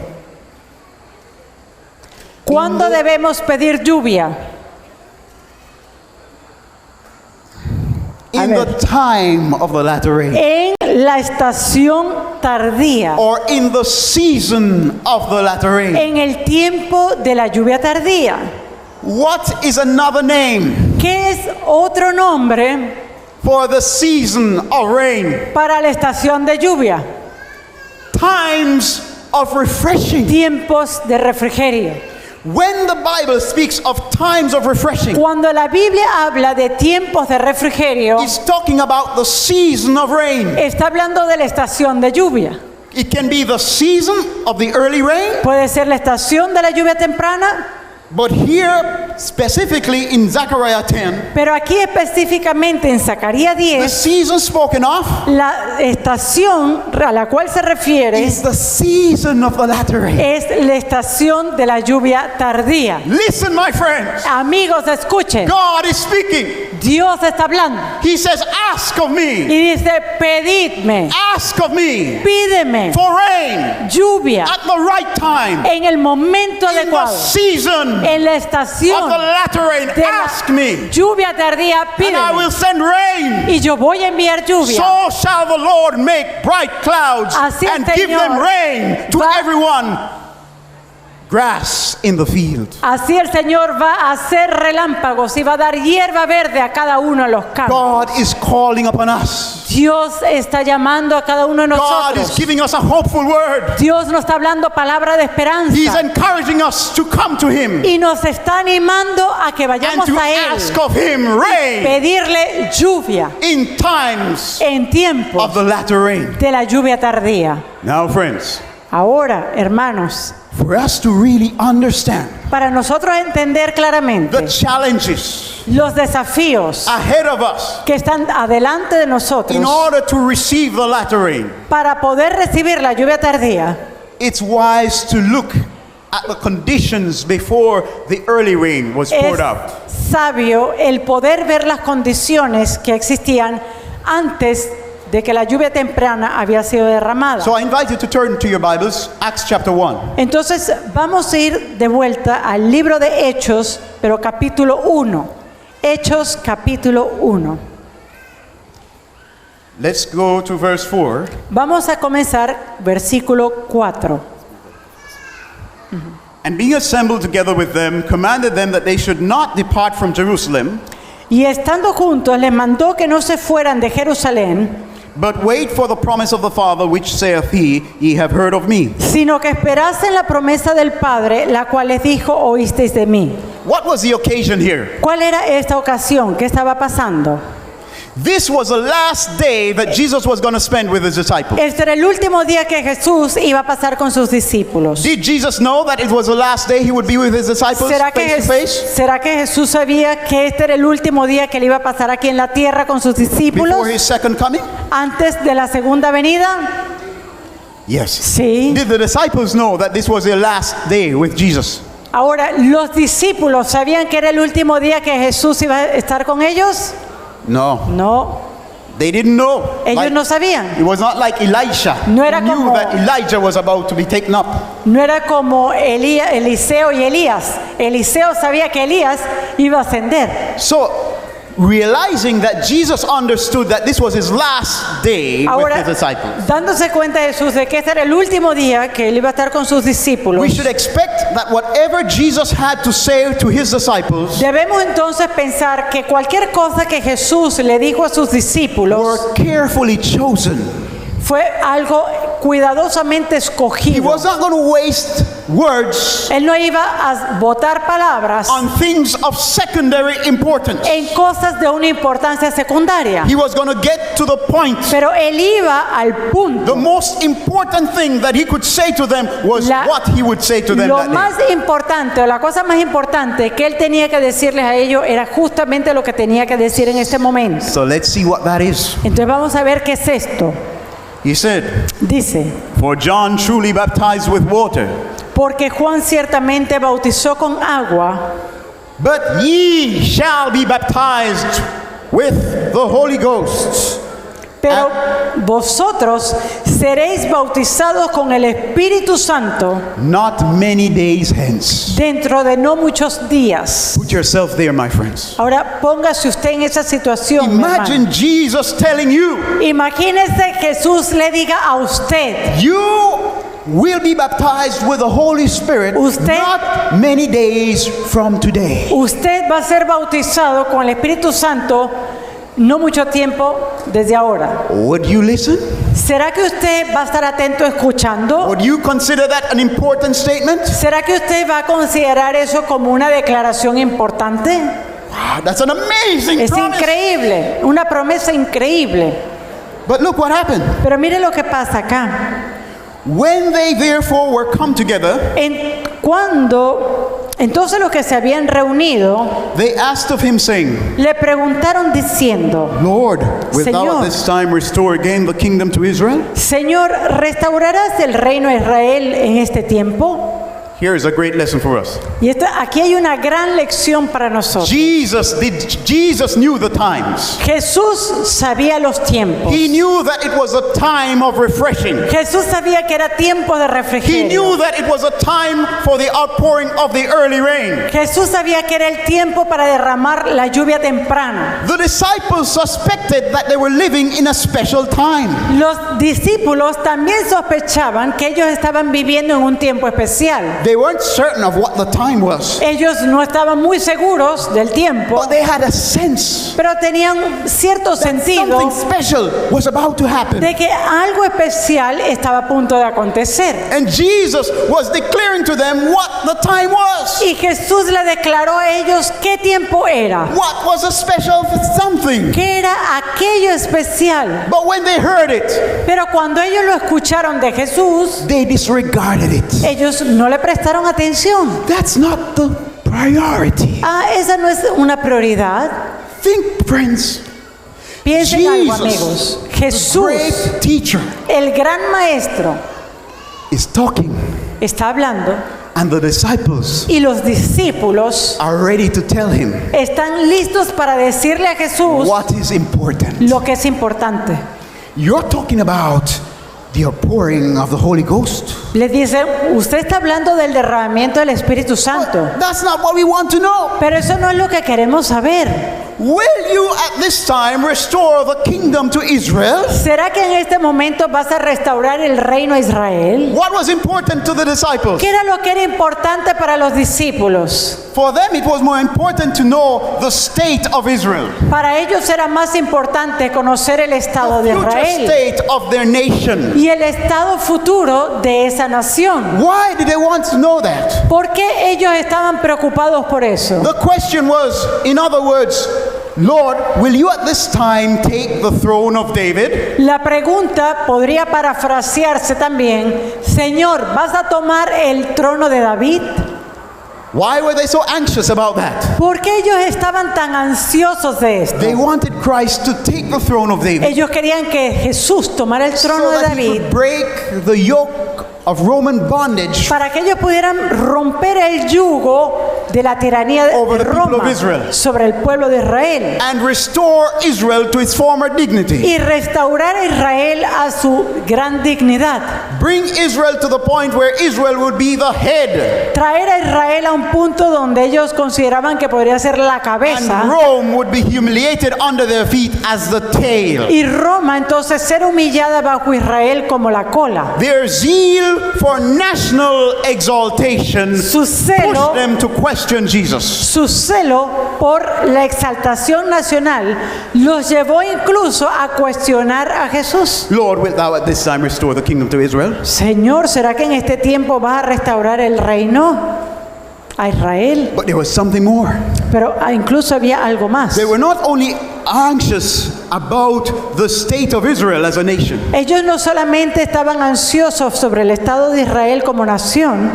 Speaker 2: ¿Cuándo debemos pedir lluvia?
Speaker 3: In
Speaker 2: ver.
Speaker 3: the time of the latter rain.
Speaker 2: En la estación tardía.
Speaker 3: Or in the season of the latter rain.
Speaker 2: En el tiempo de la lluvia tardía.
Speaker 3: What is another name
Speaker 2: ¿Qué es otro nombre
Speaker 3: for the season of rain?
Speaker 2: para la estación de lluvia?
Speaker 3: Times of refreshing.
Speaker 2: Tiempos de refrigerio.
Speaker 3: When the Bible speaks of times of refreshing,
Speaker 2: Cuando la Biblia habla de tiempos de refrigerio,
Speaker 3: it's talking about the season of rain.
Speaker 2: está hablando de la estación de lluvia.
Speaker 3: It can be the season of the early rain,
Speaker 2: Puede ser la estación de la lluvia temprana,
Speaker 3: but here, specifically in Zechariah 10,
Speaker 2: pero aquí específicamente en Zacarías
Speaker 3: the
Speaker 2: 10,
Speaker 3: season spoken of
Speaker 2: la estación a la cual se refiere
Speaker 3: is the season of the latter rain.
Speaker 2: es la estación de la lluvia tardía.
Speaker 3: Listen, my friends,
Speaker 2: Amigos, escuchen,
Speaker 3: God is speaking.
Speaker 2: Dios está hablando
Speaker 3: He says, ask of me,
Speaker 2: y dice: pedidme,
Speaker 3: ask of me
Speaker 2: pídeme
Speaker 3: for rain
Speaker 2: lluvia
Speaker 3: at the right time,
Speaker 2: en el momento
Speaker 3: in the
Speaker 2: adecuado,
Speaker 3: season
Speaker 2: en la
Speaker 3: of the
Speaker 2: estación
Speaker 3: latter rain.
Speaker 2: de la
Speaker 3: Ask me,
Speaker 2: lluvia tardía,
Speaker 3: and I
Speaker 2: pídeme
Speaker 3: will send rain.
Speaker 2: y yo voy a enviar lluvia.
Speaker 3: So shall the Lord make bright clouds
Speaker 2: Así el
Speaker 3: and give
Speaker 2: Señor
Speaker 3: them rain to
Speaker 2: va-
Speaker 3: everyone grass in the field.
Speaker 2: Así el Señor va a hacer relámpagos y va a dar hierba verde a cada uno de los campos.
Speaker 3: God is calling upon us.
Speaker 2: Dios está llamando a cada uno de
Speaker 3: God is
Speaker 2: nosotros.
Speaker 3: giving us a hopeful word.
Speaker 2: Dios nos está hablando palabra de
Speaker 3: He's
Speaker 2: esperanza
Speaker 3: encouraging us to come to Him
Speaker 2: y nos está animando a que
Speaker 3: and
Speaker 2: vayamos
Speaker 3: to
Speaker 2: a Él,
Speaker 3: ask of Him rain
Speaker 2: pedirle lluvia
Speaker 3: in times
Speaker 2: en tiempos
Speaker 3: of the latter rain.
Speaker 2: de la lluvia tardía.
Speaker 3: Now, friends,
Speaker 2: Ahora, hermanos,
Speaker 3: for us to really understand
Speaker 2: para nosotros entender
Speaker 3: the
Speaker 2: claramente
Speaker 3: challenges
Speaker 2: los desafíos
Speaker 3: ahead of us
Speaker 2: que están adelante de nosotros
Speaker 3: in order to receive the latter rain,
Speaker 2: para poder recibir la lluvia tardía,
Speaker 3: it's wise to look at the conditions before the early rain was
Speaker 2: es
Speaker 3: poured out.
Speaker 2: sabio el poder ver las condiciones que existían antes de que la lluvia temprana había sido derramada.
Speaker 3: So I invite you to turn to your Bibles, Acts chapter 1.
Speaker 2: Entonces vamos a ir de vuelta al libro de Hechos, pero capítulo 1. Hechos capítulo 1.
Speaker 3: Let's go to verse 4.
Speaker 2: Vamos a comenzar versículo 4.
Speaker 3: And being assembled together with them, commanded them that they should not depart from Jerusalem,
Speaker 2: Y estando juntos les mandó que no se fueran de Jerusalén,
Speaker 3: but wait for the promise of the Father, which saith he, Ye have heard of me.
Speaker 2: sino que esperasen la promesa del Padre, la cual les dijo: oísteis de mí.
Speaker 3: What was the occasion here?
Speaker 2: ¿Cuál era esta ocasión? ¿Qué estaba pasando?
Speaker 3: This was the last day that Jesus was going to spend with his disciples.
Speaker 2: Este era el último día que Jesús iba a pasar con sus discípulos.
Speaker 3: Did Jesus know that it was the last day he would be with his disciples
Speaker 2: ¿Será
Speaker 3: face
Speaker 2: que Jesús sabía que este era el último día que le iba a pasar aquí en la tierra con sus discípulos
Speaker 3: before his second coming?
Speaker 2: antes de la segunda venida?
Speaker 3: Yes.
Speaker 2: Sí.
Speaker 3: Did the disciples know that this was their last day with Jesus?
Speaker 2: Ahora, ¿los discípulos sabían que era el último día que Jesús iba a estar con ellos?
Speaker 3: No.
Speaker 2: No.
Speaker 3: They didn't know.
Speaker 2: Ellos no sabían.
Speaker 3: It was not like Elisha.
Speaker 2: No era
Speaker 3: He knew
Speaker 2: como-
Speaker 3: that Elijah was about to be taken up.
Speaker 2: No era como Eliseo y Elías. Eliseo sabía que Elías iba a ascender.
Speaker 3: So, realizing that Jesus understood that this was his last day
Speaker 2: Ahora,
Speaker 3: with his disciples,
Speaker 2: dándose cuenta Jesús de que este era el último día que él iba a estar con sus discípulos,
Speaker 3: we should expect that whatever Jesus had to say to his disciples
Speaker 2: debemos entonces pensar que cualquier cosa que Jesús le dijo a sus discípulos
Speaker 3: were carefully chosen.
Speaker 2: fue algo cuidadosamente
Speaker 3: He
Speaker 2: escogido.
Speaker 3: was not going to waste words
Speaker 2: Él no iba a botar palabras
Speaker 3: on things of secondary importance.
Speaker 2: en cosas de una importancia secundaria,
Speaker 3: He was going to get to the point.
Speaker 2: pero él iba al
Speaker 3: The
Speaker 2: punto.
Speaker 3: most important thing that he could say to them was what he would say to them
Speaker 2: Lo
Speaker 3: that day.
Speaker 2: más importante o la cosa más importante que él tenía que decirles a ellos era justamente lo que tenía que decir en este momento.
Speaker 3: So let's see what that is.
Speaker 2: Entonces vamos a ver qué es esto.
Speaker 3: He said,
Speaker 2: Dice,
Speaker 3: "For John truly baptized with water,
Speaker 2: porque Juan ciertamente bautizó con agua,
Speaker 3: but ye shall be baptized with the Holy Ghost."
Speaker 2: pero vosotros seréis bautizados con el Espíritu Santo
Speaker 3: Not many days hence.
Speaker 2: dentro de no muchos días.
Speaker 3: Put yourself there, my friends.
Speaker 2: Ahora póngase usted en esa situación. mi hermano.
Speaker 3: Imagine Jesus telling you,
Speaker 2: Imagínese Jesús le diga a usted,
Speaker 3: you will be baptized with the Holy Spirit
Speaker 2: Usted-
Speaker 3: not many days from today.
Speaker 2: usted va a ser bautizado con el Espíritu Santo no mucho tiempo desde ahora.
Speaker 3: Would you listen?
Speaker 2: ¿Será que usted va a estar atento escuchando?
Speaker 3: Would you consider that an important statement?
Speaker 2: ¿Será que usted va a considerar eso como una declaración importante?
Speaker 3: Wow, that's an amazing
Speaker 2: Es
Speaker 3: promise.
Speaker 2: increíble, una promesa increíble.
Speaker 3: But look what happened.
Speaker 2: Pero mire lo que pasa acá.
Speaker 3: When they therefore were come together,
Speaker 2: Entonces los que se habían reunido
Speaker 3: they asked of him, saying,
Speaker 2: le preguntaron diciendo,
Speaker 3: Lord, wilt thou
Speaker 2: Señor.
Speaker 3: at this time restore again the kingdom to Israel?
Speaker 2: Señor, ¿restaurarás el reino de Israel en este tiempo?
Speaker 3: Here is a great lesson for us.
Speaker 2: Y aquí hay una gran lección para nosotros.
Speaker 3: Jesus knew the times.
Speaker 2: Jesús sabía los tiempos.
Speaker 3: He knew that it was a time of refreshing.
Speaker 2: Jesús sabía que era tiempo de
Speaker 3: He
Speaker 2: refrigerio.
Speaker 3: knew that it was a time for the outpouring of the early rain.
Speaker 2: Jesús sabía que era el tiempo para derramar la lluvia temprana.
Speaker 3: The disciples suspected that they were living in a special time.
Speaker 2: Los discípulos también sospechaban que ellos estaban viviendo en un tiempo especial.
Speaker 3: They weren't certain of what the time was,
Speaker 2: Ellos no estaban muy seguros del tiempo,
Speaker 3: but they had a sense
Speaker 2: pero tenían cierto sentido
Speaker 3: something special was about to happen.
Speaker 2: de que algo especial estaba a punto de acontecer.
Speaker 3: And Jesus was declaring to them what the time was.
Speaker 2: Y Jesús le declaró a ellos qué tiempo era,
Speaker 3: What was a special something.
Speaker 2: qué era aquello especial.
Speaker 3: But when they heard it,
Speaker 2: Pero cuando ellos lo escucharon de Jesús,
Speaker 3: they disregarded it.
Speaker 2: ellos no le prestaron atención.
Speaker 3: That's not the priority.
Speaker 2: Esa no es una prioridad.
Speaker 3: Think, friends,
Speaker 2: Piensen algo,
Speaker 3: Jesus,
Speaker 2: amigos.
Speaker 3: the
Speaker 2: Jesús,
Speaker 3: great teacher,
Speaker 2: el gran maestro,
Speaker 3: is talking,
Speaker 2: está hablando
Speaker 3: and the disciples
Speaker 2: y los discípulos
Speaker 3: are ready to tell him
Speaker 2: están listos para decirle a Jesús
Speaker 3: what is important.
Speaker 2: lo que es importante.
Speaker 3: You're talking about the outpouring of the Holy Ghost.
Speaker 2: Les dice, usted está hablando del derramamiento del Espíritu Santo,
Speaker 3: That's not what we want to know.
Speaker 2: pero eso no es lo que queremos saber.
Speaker 3: Will you at this time restore the kingdom to Israel?
Speaker 2: ¿Será que en este momento vas a restaurar el reino a Israel?
Speaker 3: What was important to the disciples?
Speaker 2: ¿Qué era lo que era importante para los discípulos?
Speaker 3: For them, it was more important to know the state of Israel,
Speaker 2: Para ellos era más importante conocer el estado de
Speaker 3: future
Speaker 2: Israel
Speaker 3: state of their nation.
Speaker 2: y el estado futuro de esa nación.
Speaker 3: Why did they want to know that?
Speaker 2: ¿Por qué ellos estaban preocupados por eso?
Speaker 3: The question was, in other words, Lord, will you at this time take the throne of David?
Speaker 2: La pregunta podría parafrasearse también, Señor, ¿vas a tomar el trono de David?
Speaker 3: Why were they so anxious about that?
Speaker 2: ¿Por qué ellos estaban tan ansiosos de esto?
Speaker 3: They wanted Christ to take the throne of David
Speaker 2: Ellos querían que Jesús tomara el trono
Speaker 3: so
Speaker 2: de
Speaker 3: that he
Speaker 2: David
Speaker 3: could break the yoke of Roman bondage
Speaker 2: para que ellos pudieran romper el yugo de la tiranía de
Speaker 3: over the people
Speaker 2: Roma
Speaker 3: of Israel.
Speaker 2: sobre el pueblo de Israel
Speaker 3: and restore Israel to its former dignity.
Speaker 2: y restaurar a Israel a su gran dignidad.
Speaker 3: Bring Israel to the point where Israel would be the head
Speaker 2: Traer a Israel a un punto donde ellos consideraban que podría ser la cabeza
Speaker 3: and Rome would be humiliated under their feet as the tail.
Speaker 2: y Roma entonces ser humillada bajo Israel como la cola.
Speaker 3: Their zeal for national exaltation
Speaker 2: Su celo,
Speaker 3: pushed them to question Jesus.
Speaker 2: su celo por la exaltación nacional los llevó incluso a cuestionar a Jesús.
Speaker 3: Lord, wilt thou at this time restore the kingdom to Israel?
Speaker 2: Señor, ¿será que en este tiempo vas a restaurar el reino a Israel?
Speaker 3: But there was something more.
Speaker 2: Pero incluso había algo más.
Speaker 3: They were not only anxious about the state of Israel as a nation.
Speaker 2: Ellos no solamente estaban ansiosos sobre el estado de Israel como nación,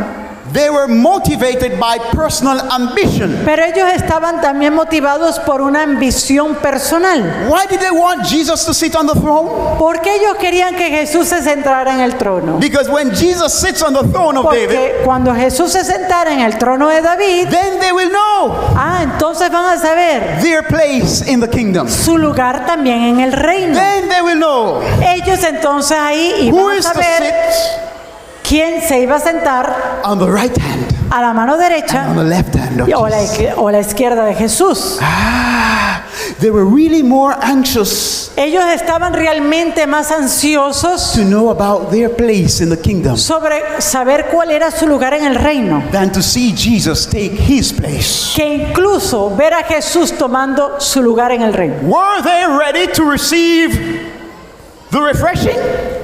Speaker 3: They were motivated by personal ambition.
Speaker 2: pero ellos estaban también motivados por una ambición personal.
Speaker 3: Why did they want Jesus to sit on the throne?
Speaker 2: ¿Por qué ellos querían que Jesús se sentara en el trono?
Speaker 3: Because when Jesus sits on the throne of David,
Speaker 2: Porque cuando Jesús se sentara en el trono de David,
Speaker 3: then they will know
Speaker 2: entonces van a saber
Speaker 3: their place in the kingdom.
Speaker 2: su lugar también en el reino.
Speaker 3: Then they will know
Speaker 2: Ellos entonces ahí
Speaker 3: who
Speaker 2: iban a
Speaker 3: is to
Speaker 2: saber
Speaker 3: sit
Speaker 2: quién se iba a sentar
Speaker 3: on the right hand,
Speaker 2: a la mano
Speaker 3: on
Speaker 2: derecha
Speaker 3: the left hand of
Speaker 2: o
Speaker 3: Jesus.
Speaker 2: la izquierda de Jesús.
Speaker 3: They were really more anxious
Speaker 2: Ellos estaban realmente más ansiosos
Speaker 3: to know about their place in the kingdom
Speaker 2: sobre saber cuál era su lugar en el reino,
Speaker 3: than to see Jesus take his place.
Speaker 2: que incluso ver a Jesús tomando su lugar en el reino.
Speaker 3: Were they ready to receive the refreshing?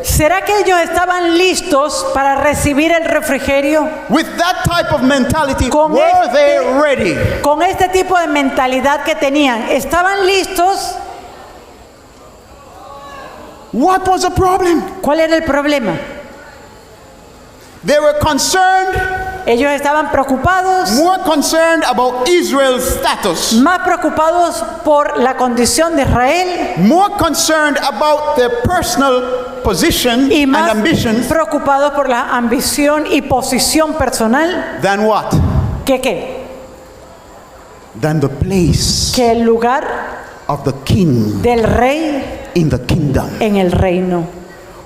Speaker 2: ¿Será que ellos estaban listos para recibir el refrigerio?
Speaker 3: With that type of mentality,
Speaker 2: Con
Speaker 3: were
Speaker 2: este-
Speaker 3: they ready?
Speaker 2: Con este tipo de mentalidad que tenían, ¿estaban listos?
Speaker 3: What was the problem?
Speaker 2: ¿Cuál era el problema?
Speaker 3: They were concerned,
Speaker 2: Ellos estaban preocupados,
Speaker 3: more concerned about Israel's status,
Speaker 2: más preocupados por la condición de Israel
Speaker 3: more concerned about their personal position
Speaker 2: y
Speaker 3: and
Speaker 2: más
Speaker 3: ambitions
Speaker 2: preocupados por la ambición y posición personal
Speaker 3: than what?
Speaker 2: que ¿qué?
Speaker 3: Than the place
Speaker 2: Que el lugar
Speaker 3: of the king
Speaker 2: del rey
Speaker 3: in the kingdom.
Speaker 2: en el reino.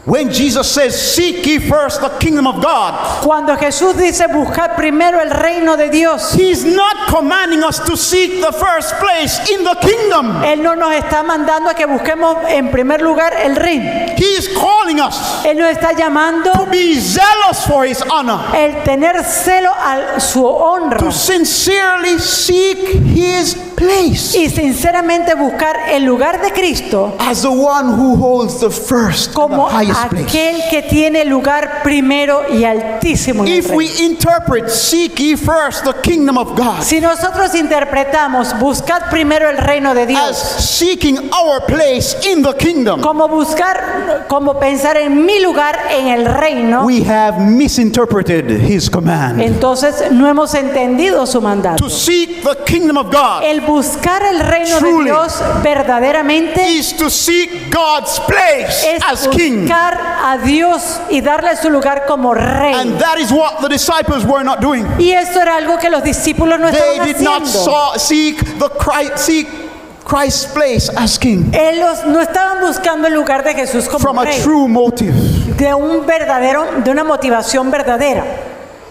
Speaker 3: When Jesus says, "Seek ye first the kingdom of God,"
Speaker 2: Cuando Jesús dice buscar primero el reino de Dios,
Speaker 3: He's not commanding us to seek the first place in the kingdom.
Speaker 2: Él no nos está mandando a que busquemos en primer lugar el reino.
Speaker 3: He is calling us
Speaker 2: Él nos está llamando
Speaker 3: to be zealous for His honor,
Speaker 2: el tener celo a su honra
Speaker 3: to sincerely seek His place
Speaker 2: y sinceramente buscar el lugar de Cristo
Speaker 3: as the one who holds the first and the
Speaker 2: como
Speaker 3: highest place.
Speaker 2: aquel que tiene lugar primero y altísimo en el
Speaker 3: If we
Speaker 2: reino.
Speaker 3: interpret, "Seek ye first the kingdom of God,"
Speaker 2: Si nosotros interpretamos buscar primero el reino de
Speaker 3: as
Speaker 2: Dios
Speaker 3: seeking our place in the kingdom,
Speaker 2: como buscar, como pensar en mi lugar en el reino,
Speaker 3: we have misinterpreted His command.
Speaker 2: entonces no hemos entendido su mandato.
Speaker 3: To seek the kingdom of God
Speaker 2: El buscar el reino de
Speaker 3: Truly.
Speaker 2: Dios verdaderamente
Speaker 3: is to seek God's place
Speaker 2: es
Speaker 3: as king.
Speaker 2: buscar a Dios y darle su lugar como rey.
Speaker 3: And that is what the disciples were not doing.
Speaker 2: Y eso era algo que los discípulos no
Speaker 3: They
Speaker 2: estaban
Speaker 3: did not
Speaker 2: haciendo.
Speaker 3: seek Christ's place as king
Speaker 2: Ellos no estaban buscando el lugar de Jesús como
Speaker 3: from a
Speaker 2: rey,
Speaker 3: true motive.
Speaker 2: de una motivación verdadera.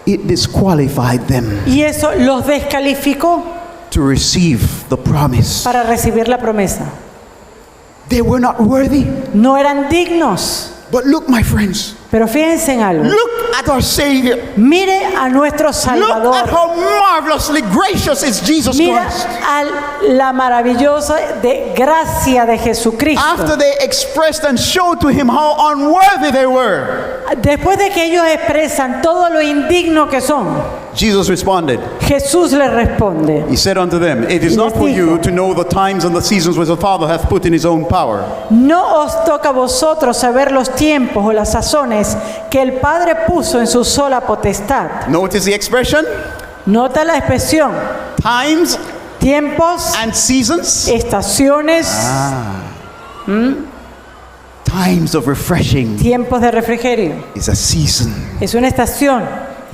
Speaker 3: It disqualified them
Speaker 2: Y eso los descalificó
Speaker 3: to receive the promise.
Speaker 2: para recibir la promesa.
Speaker 3: They were not worthy.
Speaker 2: No eran dignos.
Speaker 3: But look, my friends,
Speaker 2: Pero fíjense en algo.
Speaker 3: look at our Savior.
Speaker 2: Mire a nuestro
Speaker 3: Look at
Speaker 2: Salvador.
Speaker 3: how marvelously gracious is Jesus
Speaker 2: Mira
Speaker 3: Christ.
Speaker 2: a la maravillosa gracia de Jesucristo.
Speaker 3: After they expressed and showed to him how unworthy they were,
Speaker 2: Después de que ellos expresan todo lo indigno que son,
Speaker 3: Jesus responded.
Speaker 2: Jesús les responde.
Speaker 3: He said unto them, "It is not for you to know the times and the seasons which the Father hath put in his own power,
Speaker 2: No os toca a vosotros saber los tiempos o las sazones que el Padre puso en su sola potestad.
Speaker 3: Notice the expression,
Speaker 2: Nota la expresión.
Speaker 3: times
Speaker 2: Tiempos,
Speaker 3: and seasons.
Speaker 2: estaciones,
Speaker 3: Times of refreshing
Speaker 2: tiempos de refrigerio.
Speaker 3: is a season.
Speaker 2: Es una estación.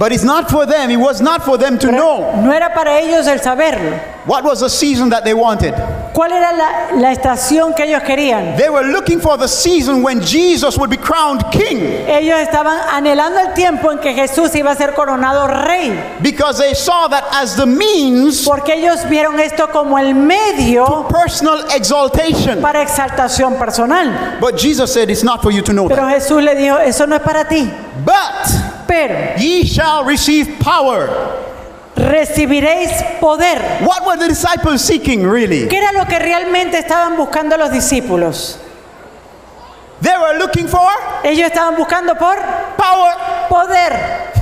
Speaker 3: But it's not for them. It was not for them to
Speaker 2: Pero
Speaker 3: know
Speaker 2: no era para ellos el saberlo.
Speaker 3: what was the season that they wanted.
Speaker 2: ¿Cuál era la estación que ellos querían?
Speaker 3: They were looking for the season when Jesus would be crowned king,
Speaker 2: Ellos estaban anhelando el tiempo en que Jesús iba a ser coronado rey,
Speaker 3: because they saw that as the means
Speaker 2: porque ellos vieron esto como el medio
Speaker 3: personal exaltation.
Speaker 2: para exaltación personal.
Speaker 3: But Jesus said it's not for you to know
Speaker 2: Pero
Speaker 3: that.
Speaker 2: Jesús le dijo, eso no es para ti,
Speaker 3: But
Speaker 2: pero
Speaker 3: ye shall receive power.
Speaker 2: recibiréis poder.
Speaker 3: What were the disciples seeking really?
Speaker 2: ¿Qué era lo que realmente estaban buscando los discípulos?
Speaker 3: They were looking for
Speaker 2: Ellos estaban buscando por
Speaker 3: power.
Speaker 2: poder.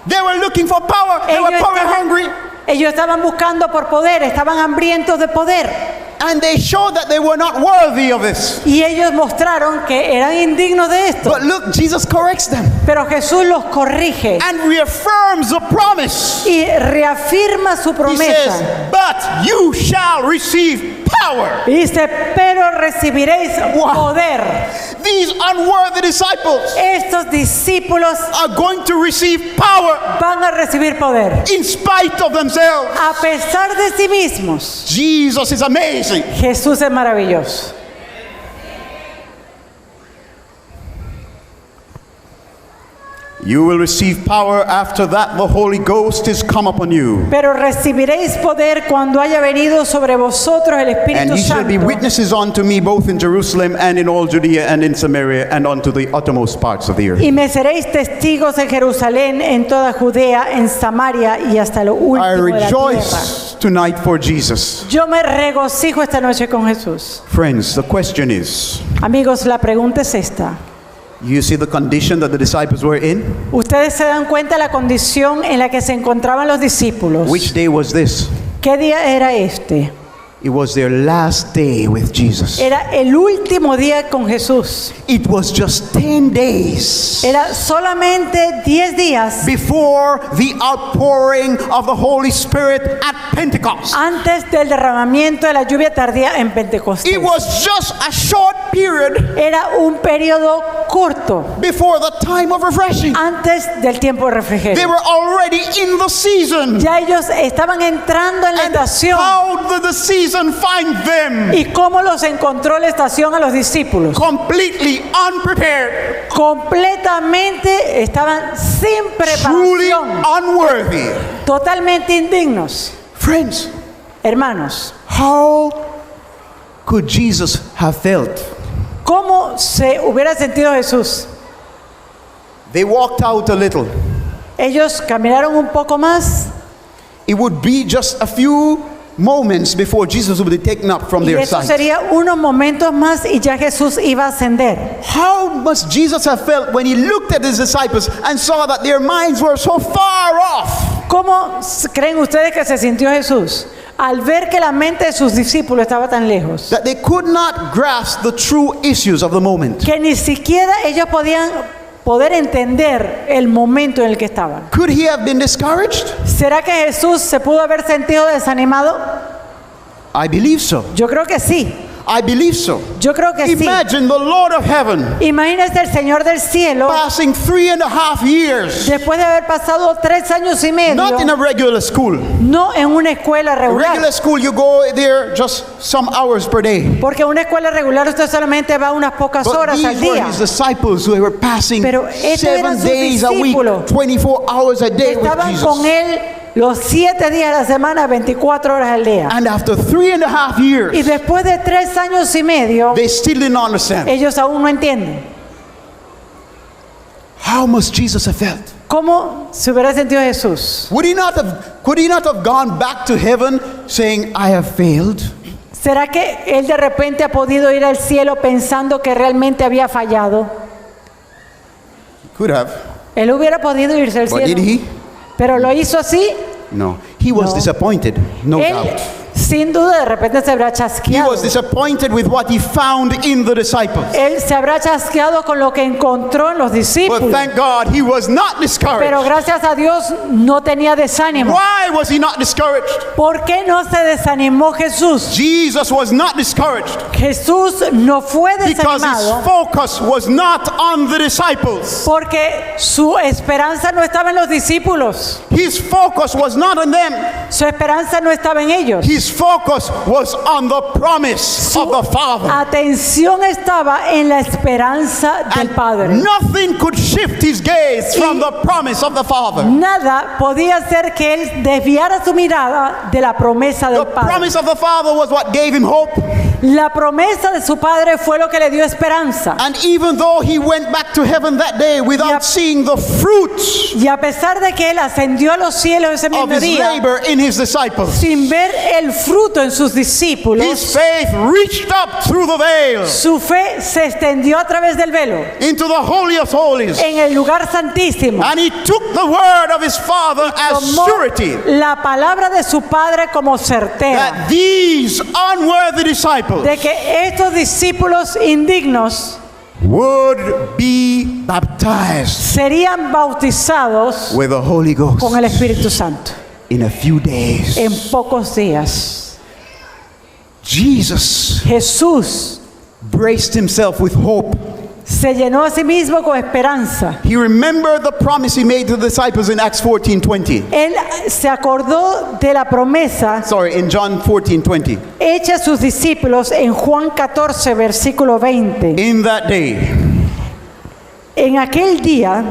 Speaker 3: They were looking for power. They were power hungry.
Speaker 2: Ellos estaban buscando por poder, estaban hambrientos de poder.
Speaker 3: And they showed that they were not worthy of this.
Speaker 2: Y ellos mostraron que eran indignos de esto.
Speaker 3: But look, Jesus corrects them
Speaker 2: Pero Jesús los corrige
Speaker 3: and reaffirms the promise.
Speaker 2: y reafirma su
Speaker 3: He
Speaker 2: promesa.
Speaker 3: says, but you shall receive power.
Speaker 2: Y dice, pero recibiréis
Speaker 3: Wow.
Speaker 2: poder.
Speaker 3: These unworthy disciples
Speaker 2: Estos discípulos
Speaker 3: are going to receive power
Speaker 2: van a recibir poder.
Speaker 3: in spite of themselves.
Speaker 2: A pesar de sí mismos,
Speaker 3: Jesus is amazing.
Speaker 2: Jesús es maravilloso.
Speaker 3: You will receive power. After that, the Holy Ghost is come upon you.
Speaker 2: Pero recibiréis poder cuando haya venido sobre vosotros el
Speaker 3: And
Speaker 2: Espíritu
Speaker 3: ye shall be
Speaker 2: Santo.
Speaker 3: witnesses unto me both in Jerusalem and in all Judea and in Samaria and unto the uttermost parts of the earth.
Speaker 2: Y me seréis testigos en Jerusalén, en toda Judea, en Samaria y hasta lo
Speaker 3: I
Speaker 2: último de la tierra.
Speaker 3: rejoice tonight for Jesus.
Speaker 2: Yo me regocijo esta noche con Jesús.
Speaker 3: Friends, the question is,
Speaker 2: Amigos, la pregunta es esta.
Speaker 3: you see the condition that the disciples were in?
Speaker 2: Ustedes se dan cuenta de la condición en la que se encontraban los discípulos.
Speaker 3: Which day was this?
Speaker 2: ¿Qué día era este?
Speaker 3: It was their last day with Jesus.
Speaker 2: Era el último día con Jesús.
Speaker 3: It was just 10 days
Speaker 2: Era solamente 10 días
Speaker 3: before the outpouring of the Holy Spirit at Pentecost.
Speaker 2: antes del derramamiento de la lluvia tardía en Pentecostés.
Speaker 3: It was just a short period
Speaker 2: Era un periodo corto
Speaker 3: before the time of refreshing.
Speaker 2: antes del tiempo de
Speaker 3: They
Speaker 2: refrigerio.
Speaker 3: were already in the season.
Speaker 2: Ya ellos estaban entrando en la
Speaker 3: And
Speaker 2: estación.
Speaker 3: how did the season find them?
Speaker 2: ¿Y cómo los encontró la estación a los discípulos?
Speaker 3: Completely unprepared,
Speaker 2: Completamente estaban sin
Speaker 3: truly
Speaker 2: preparación,
Speaker 3: unworthy.
Speaker 2: totalmente indignos.
Speaker 3: Friends,
Speaker 2: Hermanos,
Speaker 3: how could Jesus have felt?
Speaker 2: ¿cómo se hubiera sentido Jesús?
Speaker 3: They walked out a little.
Speaker 2: Ellos caminaron un poco más
Speaker 3: It would be just a few moments before Jesus would be taken up from
Speaker 2: y
Speaker 3: their
Speaker 2: eso
Speaker 3: sight.
Speaker 2: sería unos momentos más y ya Jesús iba a ascender.
Speaker 3: How must Jesus have felt when he looked at his disciples and saw that their minds were so far off?
Speaker 2: ¿Cómo creen ustedes que se sintió Jesús al ver que la mente de sus discípulos estaba tan lejos?
Speaker 3: That they could not grasp the true issues of the moment.
Speaker 2: Que ni siquiera ellos podían poder entender el momento en el que estaban.
Speaker 3: Could he have been discouraged?
Speaker 2: ¿Será que Jesús se pudo haber sentido desanimado?
Speaker 3: I believe so.
Speaker 2: Yo creo que sí.
Speaker 3: I believe so.
Speaker 2: Yo creo que sí.
Speaker 3: Imagine the Lord of heaven
Speaker 2: Imagínese el Señor del cielo
Speaker 3: passing 3.5 years,
Speaker 2: después de haber pasado 3 años y medio,
Speaker 3: not in a regular school.
Speaker 2: no en una escuela
Speaker 3: A
Speaker 2: regular.
Speaker 3: regular school, you go there just some hours per day.
Speaker 2: Porque en una escuela regular usted solamente va unas pocas
Speaker 3: But
Speaker 2: horas al
Speaker 3: these were
Speaker 2: día.
Speaker 3: his disciples who were passing
Speaker 2: Pero estos eran
Speaker 3: 7
Speaker 2: sus
Speaker 3: days a week,
Speaker 2: discípulos.
Speaker 3: 24 hours a day with
Speaker 2: Estaban con
Speaker 3: Jesus.
Speaker 2: él los 7 días a la semana, 24 horas al día.
Speaker 3: And after 3.5
Speaker 2: Y
Speaker 3: years,
Speaker 2: después de 3 años y medio,
Speaker 3: they still didn't understand.
Speaker 2: ellos aún no entienden.
Speaker 3: How must Jesus have felt?
Speaker 2: ¿Cómo se hubiera sentido Jesús?
Speaker 3: Could he not have gone back to heaven saying, I have failed?
Speaker 2: ¿Será que él de repente ha podido ir al cielo pensando que realmente había fallado?
Speaker 3: Could have.
Speaker 2: Él hubiera podido irse al
Speaker 3: But
Speaker 2: cielo.
Speaker 3: did he?
Speaker 2: Pero lo hizo así.
Speaker 3: No. He was
Speaker 2: No.
Speaker 3: disappointed, no
Speaker 2: Él
Speaker 3: doubt.
Speaker 2: Sin duda, de repente se habrá
Speaker 3: He
Speaker 2: chasqueado.
Speaker 3: was disappointed with what he found in the disciples.
Speaker 2: Él se habrá chasqueado con lo que encontró en los
Speaker 3: But
Speaker 2: discípulos.
Speaker 3: thank God he was not
Speaker 2: Pero
Speaker 3: discouraged.
Speaker 2: gracias a Dios no tenía desánimo.
Speaker 3: Why was he not discouraged?
Speaker 2: ¿Por qué no se desanimó Jesús?
Speaker 3: Jesus was not discouraged
Speaker 2: Jesús no fue
Speaker 3: because his
Speaker 2: desanimado
Speaker 3: focus was not on the disciples.
Speaker 2: porque su esperanza no estaba en los discípulos.
Speaker 3: His focus was not on them.
Speaker 2: Su esperanza no estaba en ellos.
Speaker 3: His focus was on the promise of the Father.
Speaker 2: Atención estaba en la esperanza del Padre.
Speaker 3: Nothing could shift his gaze from the promise of the Father.
Speaker 2: Nada podía hacer que él desviara su mirada de la promesa
Speaker 3: The
Speaker 2: del Padre.
Speaker 3: promise of the Father was what gave him hope.
Speaker 2: La promesa de su Padre fue lo que le dio esperanza.
Speaker 3: And even though he went back to heaven that day without
Speaker 2: Yep.
Speaker 3: seeing the fruits
Speaker 2: Y a pesar de que él ascendió a los cielos ese
Speaker 3: of
Speaker 2: mismo
Speaker 3: his
Speaker 2: día,
Speaker 3: labor in his disciples,
Speaker 2: sin ver el fruto en sus
Speaker 3: his
Speaker 2: discípulos,
Speaker 3: faith reached up through the veil
Speaker 2: su fe se extendió a través del velo
Speaker 3: into the Holy of Holies.
Speaker 2: en el lugar santísimo.
Speaker 3: And he took the word of his Father as
Speaker 2: Tomó
Speaker 3: surety
Speaker 2: la palabra de su Padre como certera
Speaker 3: that these unworthy disciples
Speaker 2: de que estos discípulos indignos
Speaker 3: would be baptized
Speaker 2: serían bautizados
Speaker 3: with the Holy Ghost
Speaker 2: con el Espíritu Santo
Speaker 3: in a few days.
Speaker 2: en pocos días.
Speaker 3: Jesus
Speaker 2: Jesús
Speaker 3: braced himself with hope.
Speaker 2: se llenó a sí mismo con esperanza.
Speaker 3: He remembered the promise he made to the disciples in Acts 14:20.
Speaker 2: Él se acordó de la promesa
Speaker 3: Sorry, in John 14:20.
Speaker 2: hecha a sus discípulos en Juan 14, versículo 20.
Speaker 3: In that day,
Speaker 2: En aquel día,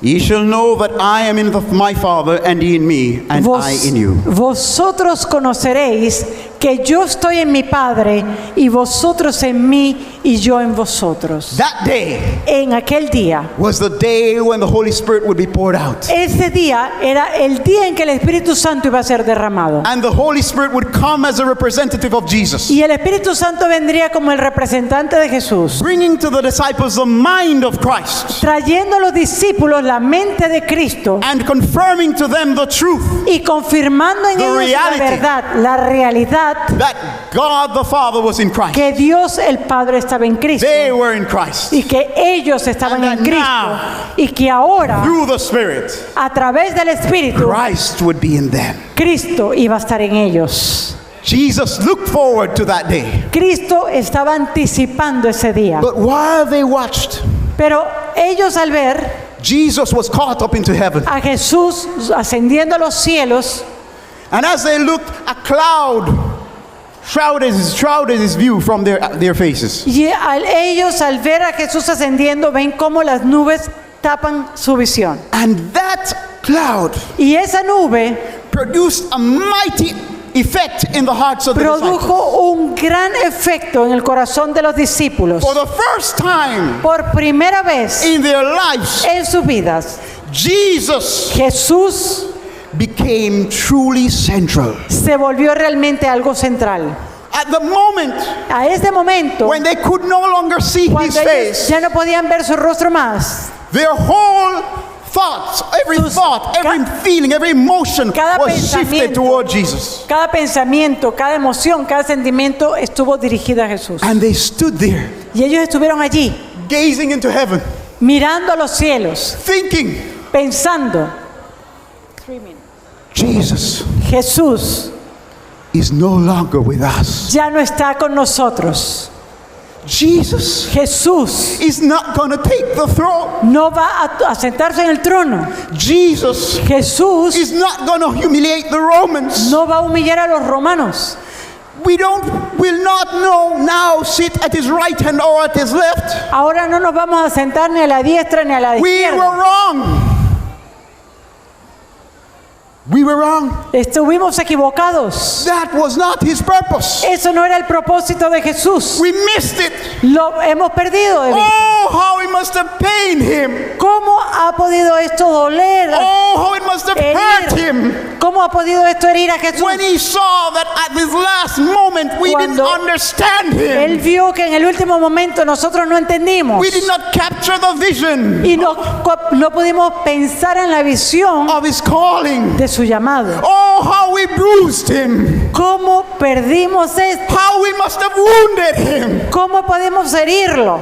Speaker 3: ye shall know that I am in my Father, and ye in me, and I in you.
Speaker 2: vosotros conoceréis que yo estoy en mi Padre y vosotros en mí y yo en vosotros.
Speaker 3: That day
Speaker 2: En aquel día,
Speaker 3: was the day when the Holy Spirit would be poured out.
Speaker 2: ese día era el día en que el Espíritu Santo iba a ser derramado.
Speaker 3: And the Holy Spirit would come as a representative of Jesus,
Speaker 2: Y el Espíritu Santo vendría como el representante de Jesús,
Speaker 3: bringing to the disciples the mind of Christ
Speaker 2: trayendo a los discípulos la mente de Cristo
Speaker 3: and confirming to them the truth
Speaker 2: y confirmando en
Speaker 3: The
Speaker 2: ellos
Speaker 3: reality.
Speaker 2: la verdad, la realidad
Speaker 3: that God the Father was in Christ.
Speaker 2: que Dios el Padre estaba en Cristo
Speaker 3: They were in Christ.
Speaker 2: y que ellos estaban
Speaker 3: And
Speaker 2: en
Speaker 3: that
Speaker 2: Cristo
Speaker 3: now,
Speaker 2: y que ahora
Speaker 3: Through the Spirit,
Speaker 2: a través del Espíritu
Speaker 3: Christ would be in them.
Speaker 2: Cristo iba a estar en ellos.
Speaker 3: Jesus looked forward to that day.
Speaker 2: Cristo estaba anticipando ese día.
Speaker 3: But while they watched,
Speaker 2: Pero ellos al ver
Speaker 3: Jesus was caught up into heaven.
Speaker 2: a Jesús ascendiendo a los cielos,
Speaker 3: And as they looked, a cloud shrouded his view from their faces.
Speaker 2: y ellos al ver a Jesús ascendiendo ven cómo las nubes tapan su visión.
Speaker 3: And that cloud
Speaker 2: Y esa nube
Speaker 3: produced a mighty effect in the hearts of the disciples.
Speaker 2: produjo un gran efecto en el corazón de los discípulos.
Speaker 3: For the first time
Speaker 2: Por primera vez
Speaker 3: in their lives,
Speaker 2: en sus vidas,
Speaker 3: Jesus
Speaker 2: Jesús
Speaker 3: became truly central.
Speaker 2: se volvió realmente algo central.
Speaker 3: At the moment
Speaker 2: A este momento,
Speaker 3: when they could no longer see his
Speaker 2: cuando ellos
Speaker 3: face,
Speaker 2: ya no podían ver su rostro más,
Speaker 3: their whole thoughts, every
Speaker 2: Sus-
Speaker 3: thought, every feeling, every emotion
Speaker 2: cada
Speaker 3: was shifted
Speaker 2: pensamiento.
Speaker 3: toward Jesus.
Speaker 2: cada pensamiento, cada emoción, cada sentimiento estuvo dirigida a Jesús.
Speaker 3: And they stood there,
Speaker 2: Y ellos estuvieron allí,
Speaker 3: gazing into heaven,
Speaker 2: mirando a los cielos,
Speaker 3: thinking,
Speaker 2: pensando,
Speaker 3: Jesus
Speaker 2: Jesús
Speaker 3: is no longer with us.
Speaker 2: ya no está con nosotros.
Speaker 3: Jesus
Speaker 2: Jesús
Speaker 3: is not going to take the throne.
Speaker 2: no va a sentarse en el trono.
Speaker 3: Jesus
Speaker 2: Jesús
Speaker 3: is not going to humiliate the Romans.
Speaker 2: no va a humillar a los romanos.
Speaker 3: We will not know now sit at his right hand or at his left.
Speaker 2: Ahora no nos vamos a sentar ni a la diestra ni a la
Speaker 3: We were
Speaker 2: izquierda.
Speaker 3: wrong. We were wrong.
Speaker 2: Estuvimos equivocados.
Speaker 3: That was not his purpose.
Speaker 2: Eso no era el propósito de Jesús.
Speaker 3: We missed it.
Speaker 2: Lo hemos perdido de vista.
Speaker 3: Oh, how it must have pained him.
Speaker 2: ¿Cómo ha podido esto doler?
Speaker 3: Oh, how it must have hurt
Speaker 2: Herir?
Speaker 3: him.
Speaker 2: ¿Cómo ¿Cómo ha podido esto herir a Jesús?
Speaker 3: When he saw that at this last moment we didn't
Speaker 2: Cuando
Speaker 3: understand
Speaker 2: Él
Speaker 3: him.
Speaker 2: vio que en el último momento nosotros no entendimos
Speaker 3: We did not capture the vision
Speaker 2: y no pudimos pensar en la visión
Speaker 3: of his calling.
Speaker 2: de su llamado.
Speaker 3: Oh, how we bruised him.
Speaker 2: ¿Cómo perdimos esto?
Speaker 3: How we must have wounded him.
Speaker 2: ¿Cómo podemos herirlo?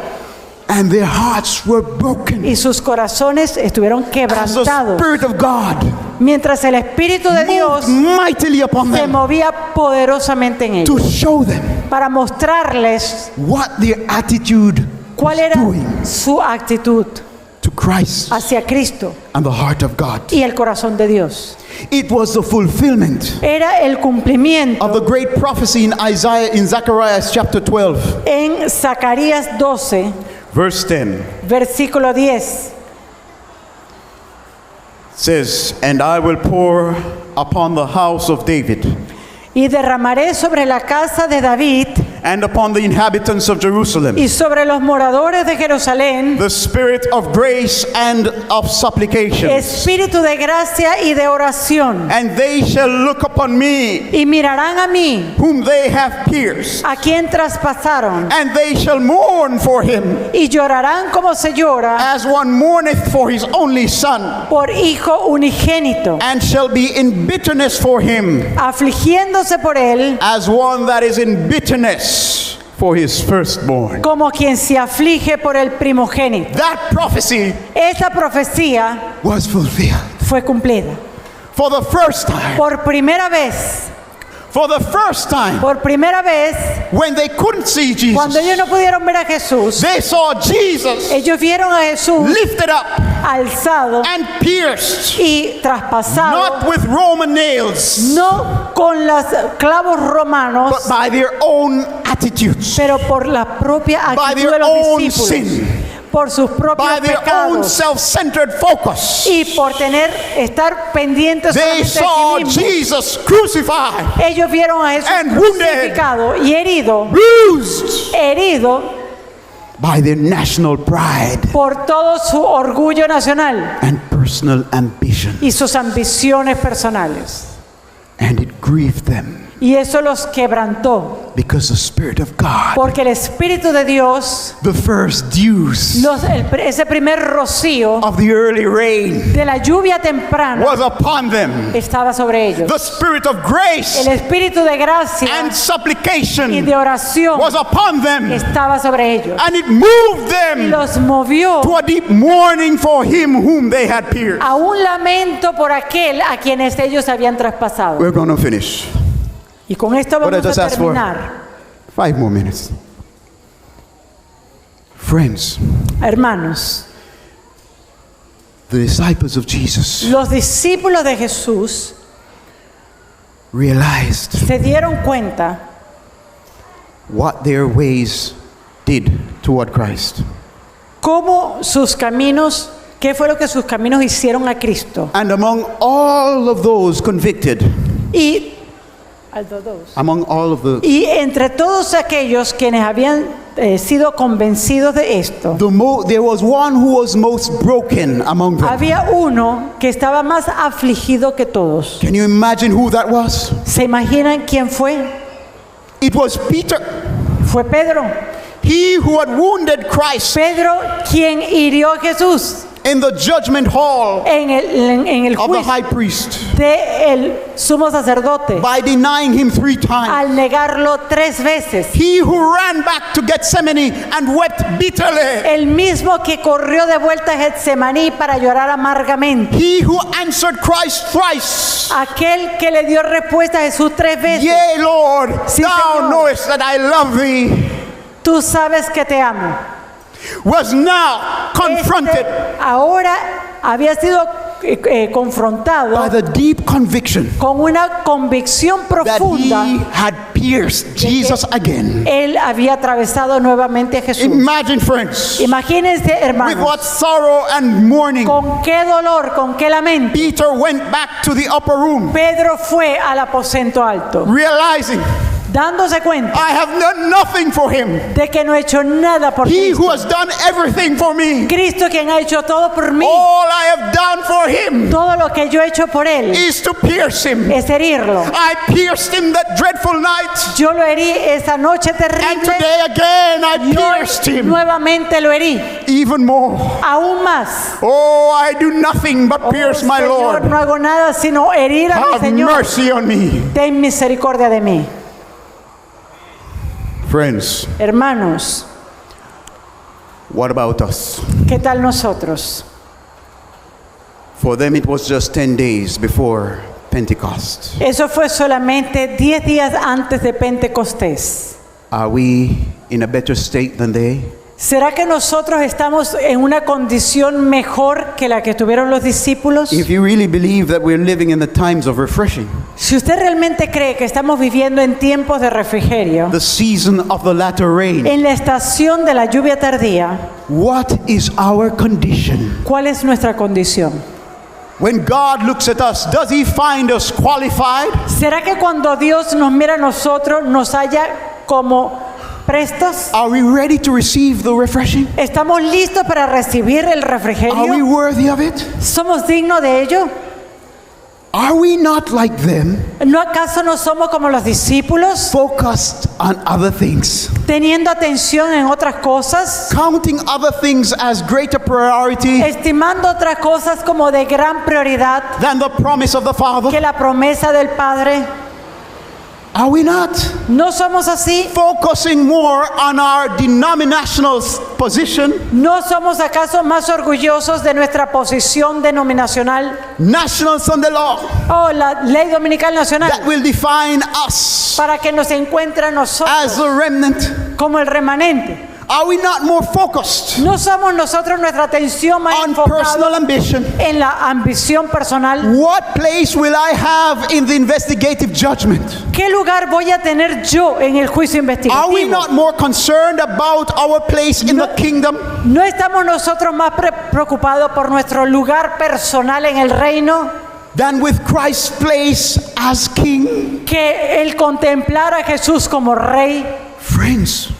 Speaker 3: And their hearts were broken.
Speaker 2: Y sus corazones estuvieron
Speaker 3: As the
Speaker 2: quebrantados.
Speaker 3: Spirit of God
Speaker 2: Mientras el Espíritu de Dios
Speaker 3: moved mightily upon
Speaker 2: se
Speaker 3: them
Speaker 2: movía poderosamente en
Speaker 3: to
Speaker 2: ellos
Speaker 3: show them
Speaker 2: para mostrarles
Speaker 3: what their attitude
Speaker 2: cuál
Speaker 3: was
Speaker 2: era
Speaker 3: doing
Speaker 2: su actitud
Speaker 3: to Christ
Speaker 2: hacia Cristo
Speaker 3: and the heart of God.
Speaker 2: y el corazón de Dios.
Speaker 3: It was the fulfillment
Speaker 2: Era el
Speaker 3: of
Speaker 2: cumplimiento
Speaker 3: the great prophecy in Zechariah chapter 12,
Speaker 2: en Zacarías 12,
Speaker 1: Verse 10
Speaker 2: versículo 10.
Speaker 1: says, "And I will pour upon the house of David
Speaker 2: Y derramaré sobre la casa de David
Speaker 1: and upon the inhabitants of Jerusalem
Speaker 2: y sobre los moradores de Jerusalén
Speaker 1: the spirit of grace and of supplication.
Speaker 2: espíritu de gracia y de oración.
Speaker 1: And they shall look upon me,
Speaker 2: Y mirarán a mí,
Speaker 1: whom they have pierced,
Speaker 2: a quien traspasaron,
Speaker 1: and they shall mourn for him,
Speaker 2: y llorarán como se llora
Speaker 1: as one mourneth for his only son,
Speaker 2: por hijo unigénito,
Speaker 1: and shall be in bitterness for him,
Speaker 2: afligiéndose por él
Speaker 1: as one that is in bitterness for his firstborn."
Speaker 2: como quien se aflige por el primogénito.
Speaker 3: that prophecy
Speaker 2: Esta profecía
Speaker 3: was fulfilled
Speaker 2: fue cumplida.
Speaker 3: for the first time.
Speaker 2: Por primera vez,
Speaker 3: For the first time,
Speaker 2: por primera vez,
Speaker 3: when they couldn't see
Speaker 2: cuando
Speaker 3: Jesus,
Speaker 2: ellos no pudieron ver a Jesús,
Speaker 3: they saw Jesus
Speaker 2: ellos vieron a Jesús
Speaker 3: lifted up
Speaker 2: alzado
Speaker 3: and pierced,
Speaker 2: y traspasado,
Speaker 3: not with Roman nails,
Speaker 2: no con los clavos romanos,
Speaker 3: but by their own attitudes,
Speaker 2: pero por la propia
Speaker 3: by
Speaker 2: actitud de
Speaker 3: their
Speaker 2: los
Speaker 3: own
Speaker 2: discípulos,
Speaker 3: sin,
Speaker 2: por sus propios
Speaker 3: by their own
Speaker 2: pecados
Speaker 3: self-centered focus.
Speaker 2: y por estar pendientes
Speaker 3: They
Speaker 2: solamente
Speaker 3: saw
Speaker 2: de sí mismos.
Speaker 3: Jesus crucified,
Speaker 2: Ellos vieron a Jesús
Speaker 3: and wounded,
Speaker 2: crucificado y herido
Speaker 3: by their national pride
Speaker 2: por todo su orgullo nacional
Speaker 3: and personal ambition.
Speaker 2: y sus ambiciones personales.
Speaker 3: And it grieved them
Speaker 2: Y eso los quebrantó,
Speaker 3: because the Spirit of God,
Speaker 2: porque el Espíritu de Dios,
Speaker 3: the first dews
Speaker 2: ese primer rocío
Speaker 3: of the early rain,
Speaker 2: de la lluvia temprana
Speaker 3: was upon them.
Speaker 2: estaba sobre ellos.
Speaker 3: The Spirit of grace
Speaker 2: El Espíritu de gracia
Speaker 3: and
Speaker 2: y
Speaker 3: supplication
Speaker 2: de oración
Speaker 3: was upon them,
Speaker 2: estaba sobre ellos
Speaker 3: and it moved
Speaker 2: y
Speaker 3: them
Speaker 2: los movió
Speaker 3: to a deep mourning for him whom they had pierced.
Speaker 2: a un lamento por aquel a quienes ellos habían traspasado.
Speaker 3: We're going to finish.
Speaker 2: Y con esto
Speaker 3: But I
Speaker 2: vamos
Speaker 3: just
Speaker 2: a
Speaker 3: asked for
Speaker 2: terminar.
Speaker 3: 5 more minutes. Friends,
Speaker 2: Hermanos,
Speaker 3: the disciples of Jesus
Speaker 2: los discípulos de Jesús
Speaker 3: realized
Speaker 2: se dieron cuenta
Speaker 3: what their ways did toward Christ.
Speaker 2: cómo sus caminos, qué fue lo que sus caminos hicieron a Cristo.
Speaker 3: And among all of those convicted,
Speaker 2: Y Y entre todos aquellos quienes habían sido convencidos de esto,
Speaker 3: there was one who was most broken among them.
Speaker 2: había uno que estaba más afligido que todos.
Speaker 3: Can you imagine who that was?
Speaker 2: ¿Se imaginan quién fue?
Speaker 3: It was Peter.
Speaker 2: Fue Pedro.
Speaker 3: He who had wounded Christ
Speaker 2: Pedro quien hirió a Jesús
Speaker 3: in the judgment hall
Speaker 2: en el
Speaker 3: of the
Speaker 2: juicio
Speaker 3: high priest
Speaker 2: del sumo sacerdote
Speaker 3: by denying him 3 times.
Speaker 2: al negarlo 3 veces.
Speaker 3: He who ran back to Gethsemane and wept bitterly.
Speaker 2: El mismo que corrió de vuelta a Getsemaní para llorar amargamente.
Speaker 3: He who answered Christ thrice.
Speaker 2: Aquel que le dio respuesta a Jesús 3 veces.
Speaker 3: Yea, Lord,
Speaker 2: Sí,
Speaker 3: thou
Speaker 2: Señor.
Speaker 3: knowest that I love thee.
Speaker 2: Tú sabes que te amo.
Speaker 3: Was now confronted
Speaker 2: Ahora había sido confrontado
Speaker 3: by the deep conviction
Speaker 2: con una convicción
Speaker 3: that
Speaker 2: profunda.
Speaker 3: he had pierced Jesus again.
Speaker 2: Él había atravesado nuevamente a Jesús.
Speaker 3: Imagine, friends,
Speaker 2: Imagínense,
Speaker 3: with
Speaker 2: hermanos,
Speaker 3: what sorrow and mourning
Speaker 2: con qué dolor, con qué lamento.
Speaker 3: Peter went back to the upper room,
Speaker 2: Pedro fue al aposento alto,
Speaker 3: realizing
Speaker 2: dándose cuenta
Speaker 3: I have done nothing for him.
Speaker 2: de que no he hecho nada por
Speaker 3: He who
Speaker 2: Cristo.
Speaker 3: has done everything for me.
Speaker 2: Cristo quien ha hecho todo por mí.
Speaker 3: All I have done for him
Speaker 2: Todo lo que yo he hecho por Él
Speaker 3: is to pierce him.
Speaker 2: es herirlo.
Speaker 3: I pierced him that dreadful night,
Speaker 2: Yo lo herí esa noche
Speaker 3: and
Speaker 2: terrible.
Speaker 3: today again I
Speaker 2: Yo
Speaker 3: pierced him
Speaker 2: nuevamente lo herí.
Speaker 3: even more.
Speaker 2: Aún más.
Speaker 3: Oh, I do nothing but
Speaker 2: Oh,
Speaker 3: pierce my
Speaker 2: Señor,
Speaker 3: Lord.
Speaker 2: no hago nada sino herir a mi
Speaker 3: Have
Speaker 2: Señor.
Speaker 3: mercy on me.
Speaker 2: Ten misericordia de mí.
Speaker 3: Friends,
Speaker 2: Hermanos,
Speaker 3: what about us?
Speaker 2: ¿qué tal nosotros?
Speaker 3: For them it was just 10 days before Pentecost.
Speaker 2: Eso fue solamente 10 días antes de Pentecostés.
Speaker 3: Are we in a better state than they?
Speaker 2: ¿Será que nosotros estamos en una condición mejor que la que tuvieron los discípulos?
Speaker 3: If you really believe that we're living in the times of refreshing,
Speaker 2: Si usted realmente cree que estamos viviendo en tiempos de refrigerio,
Speaker 3: the season of the latter rain,
Speaker 2: en la estación de la lluvia tardía,
Speaker 3: what is our condition?
Speaker 2: ¿cuál es nuestra condición?
Speaker 3: When God looks at us, does he find us qualified?
Speaker 2: ¿Será que cuando Dios nos mira a nosotros nos halla como prestos?
Speaker 3: Are we ready to receive the refreshing?
Speaker 2: ¿Estamos listos para recibir el
Speaker 3: Are we
Speaker 2: refrigerio?
Speaker 3: worthy of it?
Speaker 2: ¿Somos dignos de ello?
Speaker 3: Are we not like them,
Speaker 2: ¿No acaso no somos como los discípulos,
Speaker 3: focused on other things,
Speaker 2: teniendo atención en otras cosas,
Speaker 3: counting other things as greater priority
Speaker 2: estimando otras cosas como de gran prioridad
Speaker 3: than the promise of the Father?
Speaker 2: que la promesa del Padre?
Speaker 3: Are we not
Speaker 2: ¿No somos así?
Speaker 3: focusing more on our denominational position,
Speaker 2: ¿No somos acaso más orgullosos de nuestra posición denominacional?
Speaker 3: national Sunday law,
Speaker 2: Oh, la ley dominical nacional,
Speaker 3: that will define us
Speaker 2: para que nos encuentre a
Speaker 3: as
Speaker 2: nosotros
Speaker 3: the remnant?
Speaker 2: como el remanente.
Speaker 3: Are we not more focused
Speaker 2: ¿No somos nosotros nuestra atención más
Speaker 3: on
Speaker 2: enfocada
Speaker 3: personal ambition?
Speaker 2: en la ambición personal?
Speaker 3: What place will I have in the investigative judgment?
Speaker 2: ¿Qué lugar voy a tener yo en el juicio
Speaker 3: Are we
Speaker 2: investigativo?
Speaker 3: not more concerned about our place in the kingdom
Speaker 2: ¿No estamos nosotros más preocupados por nuestro lugar personal en el reino
Speaker 3: than with Christ's place as king?
Speaker 2: que el contemplar a Jesús como rey?
Speaker 3: Friends,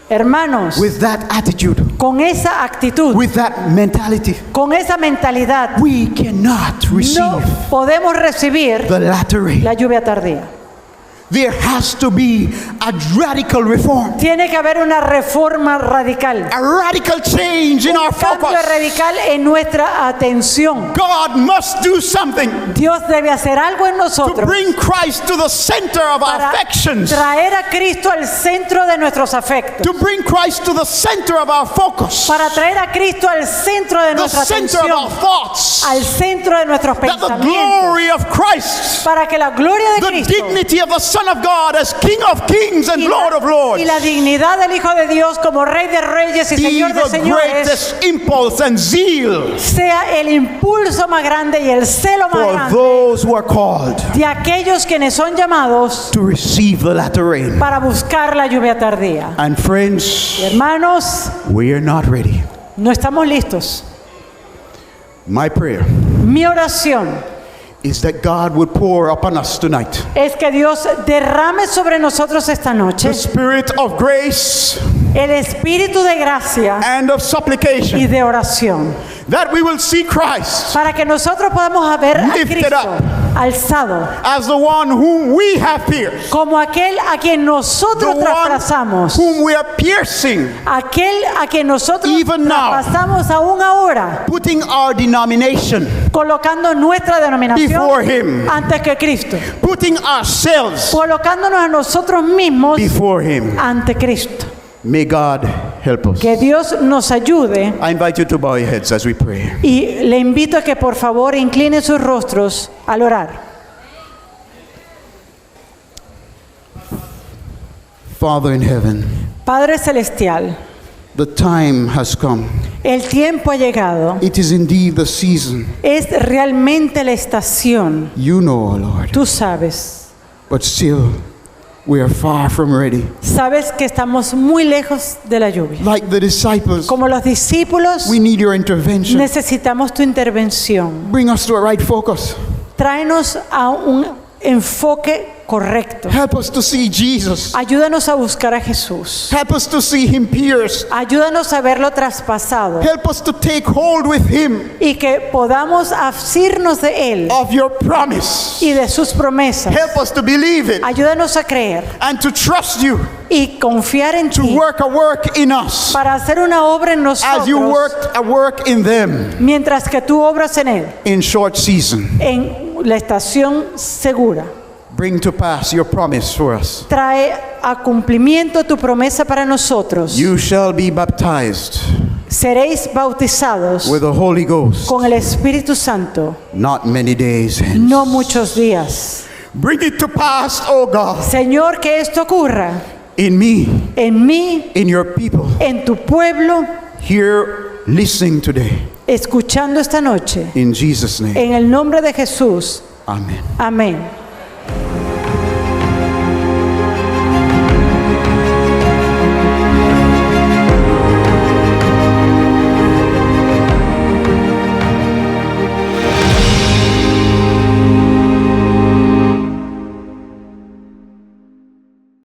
Speaker 2: Hermanos,
Speaker 3: with that attitude,
Speaker 2: con esa actitud,
Speaker 3: with that mentality,
Speaker 2: con esa mentalidad,
Speaker 3: we cannot
Speaker 2: no
Speaker 3: receive
Speaker 2: podemos recibir
Speaker 3: the latter rain.
Speaker 2: la lluvia tardía.
Speaker 3: There has to be a radical reform,
Speaker 2: Tiene que haber una reforma radical,
Speaker 3: a radical change in our
Speaker 2: cambio
Speaker 3: focus.
Speaker 2: radical en nuestra atención.
Speaker 3: God must do something
Speaker 2: Dios debe hacer algo en
Speaker 3: to
Speaker 2: nosotros
Speaker 3: bring Christ to the center of our
Speaker 2: para
Speaker 3: affections,
Speaker 2: traer a Cristo al centro de nuestros afectos,
Speaker 3: to bring Christ to the center of our focus,
Speaker 2: para traer a Cristo al centro de
Speaker 3: the
Speaker 2: nuestra
Speaker 3: center of our
Speaker 2: atención,
Speaker 3: thoughts,
Speaker 2: al centro de nuestros
Speaker 3: that the
Speaker 2: pensamientos,
Speaker 3: glory of Christ,
Speaker 2: para que la gloria de
Speaker 3: the
Speaker 2: Cristo
Speaker 3: dignity of the Son of God as King of Kings and
Speaker 2: y
Speaker 3: Lord of
Speaker 2: la,
Speaker 3: Lords,
Speaker 2: y la dignidad del Hijo de Dios como Rey de Reyes y
Speaker 3: be
Speaker 2: Señor de
Speaker 3: the
Speaker 2: Señores
Speaker 3: greatest impulse and zeal
Speaker 2: sea el impulso más grande y el celo más
Speaker 3: for
Speaker 2: grande
Speaker 3: those who are called
Speaker 2: de aquellos quienes son llamados
Speaker 3: to receive the latter rain.
Speaker 2: para buscar la lluvia tardía.
Speaker 3: And friends,
Speaker 2: Hermanos,
Speaker 3: we are not ready.
Speaker 2: no estamos listos.
Speaker 3: My prayer
Speaker 2: Mi oración
Speaker 3: is that God would pour upon us tonight
Speaker 2: es que Dios derrame sobre nosotros esta noche
Speaker 3: the spirit of grace
Speaker 2: el espíritu de gracia
Speaker 3: and of
Speaker 2: y
Speaker 3: supplication,
Speaker 2: de oración,
Speaker 3: that we will see Christ
Speaker 2: para que nosotros podamos ver a
Speaker 3: Lifted
Speaker 2: Cristo
Speaker 3: up.
Speaker 2: alzado
Speaker 3: as the one whom we have pierced,
Speaker 2: como aquel a quien
Speaker 3: the
Speaker 2: nosotros
Speaker 3: one
Speaker 2: traspasamos,
Speaker 3: whom we are piercing,
Speaker 2: aquel a quien nosotros
Speaker 3: Even now.
Speaker 2: traspasamos aún ahora,
Speaker 3: putting our denomination
Speaker 2: colocando nuestra denominación
Speaker 3: before Him,
Speaker 2: antes que Cristo,
Speaker 3: putting ourselves
Speaker 2: colocándonos a nosotros mismos
Speaker 3: before Him.
Speaker 2: ante Cristo.
Speaker 3: May God help us.
Speaker 2: Que Dios nos ayude.
Speaker 3: I invite you to bow your heads as we pray.
Speaker 2: Y le invito a que por favor incline sus rostros al orar.
Speaker 3: Father in heaven,
Speaker 2: Padre Celestial,
Speaker 3: the time has come.
Speaker 2: el tiempo ha llegado.
Speaker 3: It is indeed the season.
Speaker 2: Es realmente la estación.
Speaker 3: You know, Lord.
Speaker 2: Tú sabes.
Speaker 3: But still, we are far from ready.
Speaker 2: Sabes que estamos muy lejos de la lluvia.
Speaker 3: Like the disciples,
Speaker 2: Como los discípulos,
Speaker 3: we need your intervention.
Speaker 2: necesitamos tu intervención.
Speaker 3: Bring us to a right focus.
Speaker 2: Tráenos a un enfoque correcto.
Speaker 3: Help us to see Jesus.
Speaker 2: Ayúdanos a buscar a Jesús.
Speaker 3: Help us to see him pierced.
Speaker 2: Ayúdanos a verlo traspasado
Speaker 3: Help us to take hold with him
Speaker 2: y que podamos asirnos de Él
Speaker 3: of your promise.
Speaker 2: y de sus promesas.
Speaker 3: Help us to believe it
Speaker 2: Ayúdanos a creer
Speaker 3: and to trust you
Speaker 2: y confiar en
Speaker 3: to
Speaker 2: ti
Speaker 3: work a work in us
Speaker 2: para hacer una obra en
Speaker 3: as you
Speaker 2: nosotros
Speaker 3: worked a work in them
Speaker 2: mientras que tú obras en Él,
Speaker 3: in short season.
Speaker 2: en la estación segura.
Speaker 3: Bring to pass your promise for us.
Speaker 2: Trae a cumplimiento tu promesa para nosotros.
Speaker 3: You shall be baptized
Speaker 2: Seréis bautizados
Speaker 3: with the Holy Ghost
Speaker 2: con el Espíritu Santo
Speaker 3: not many days hence.
Speaker 2: no muchos días.
Speaker 3: Bring it to pass, O God,
Speaker 2: Señor, que esto ocurra
Speaker 3: in me,
Speaker 2: en mí,
Speaker 3: in your people,
Speaker 2: en tu pueblo,
Speaker 3: here listening today.
Speaker 2: escuchando esta noche.
Speaker 3: In Jesus' name,
Speaker 2: En el nombre de Jesús.
Speaker 3: amen.
Speaker 2: Amén.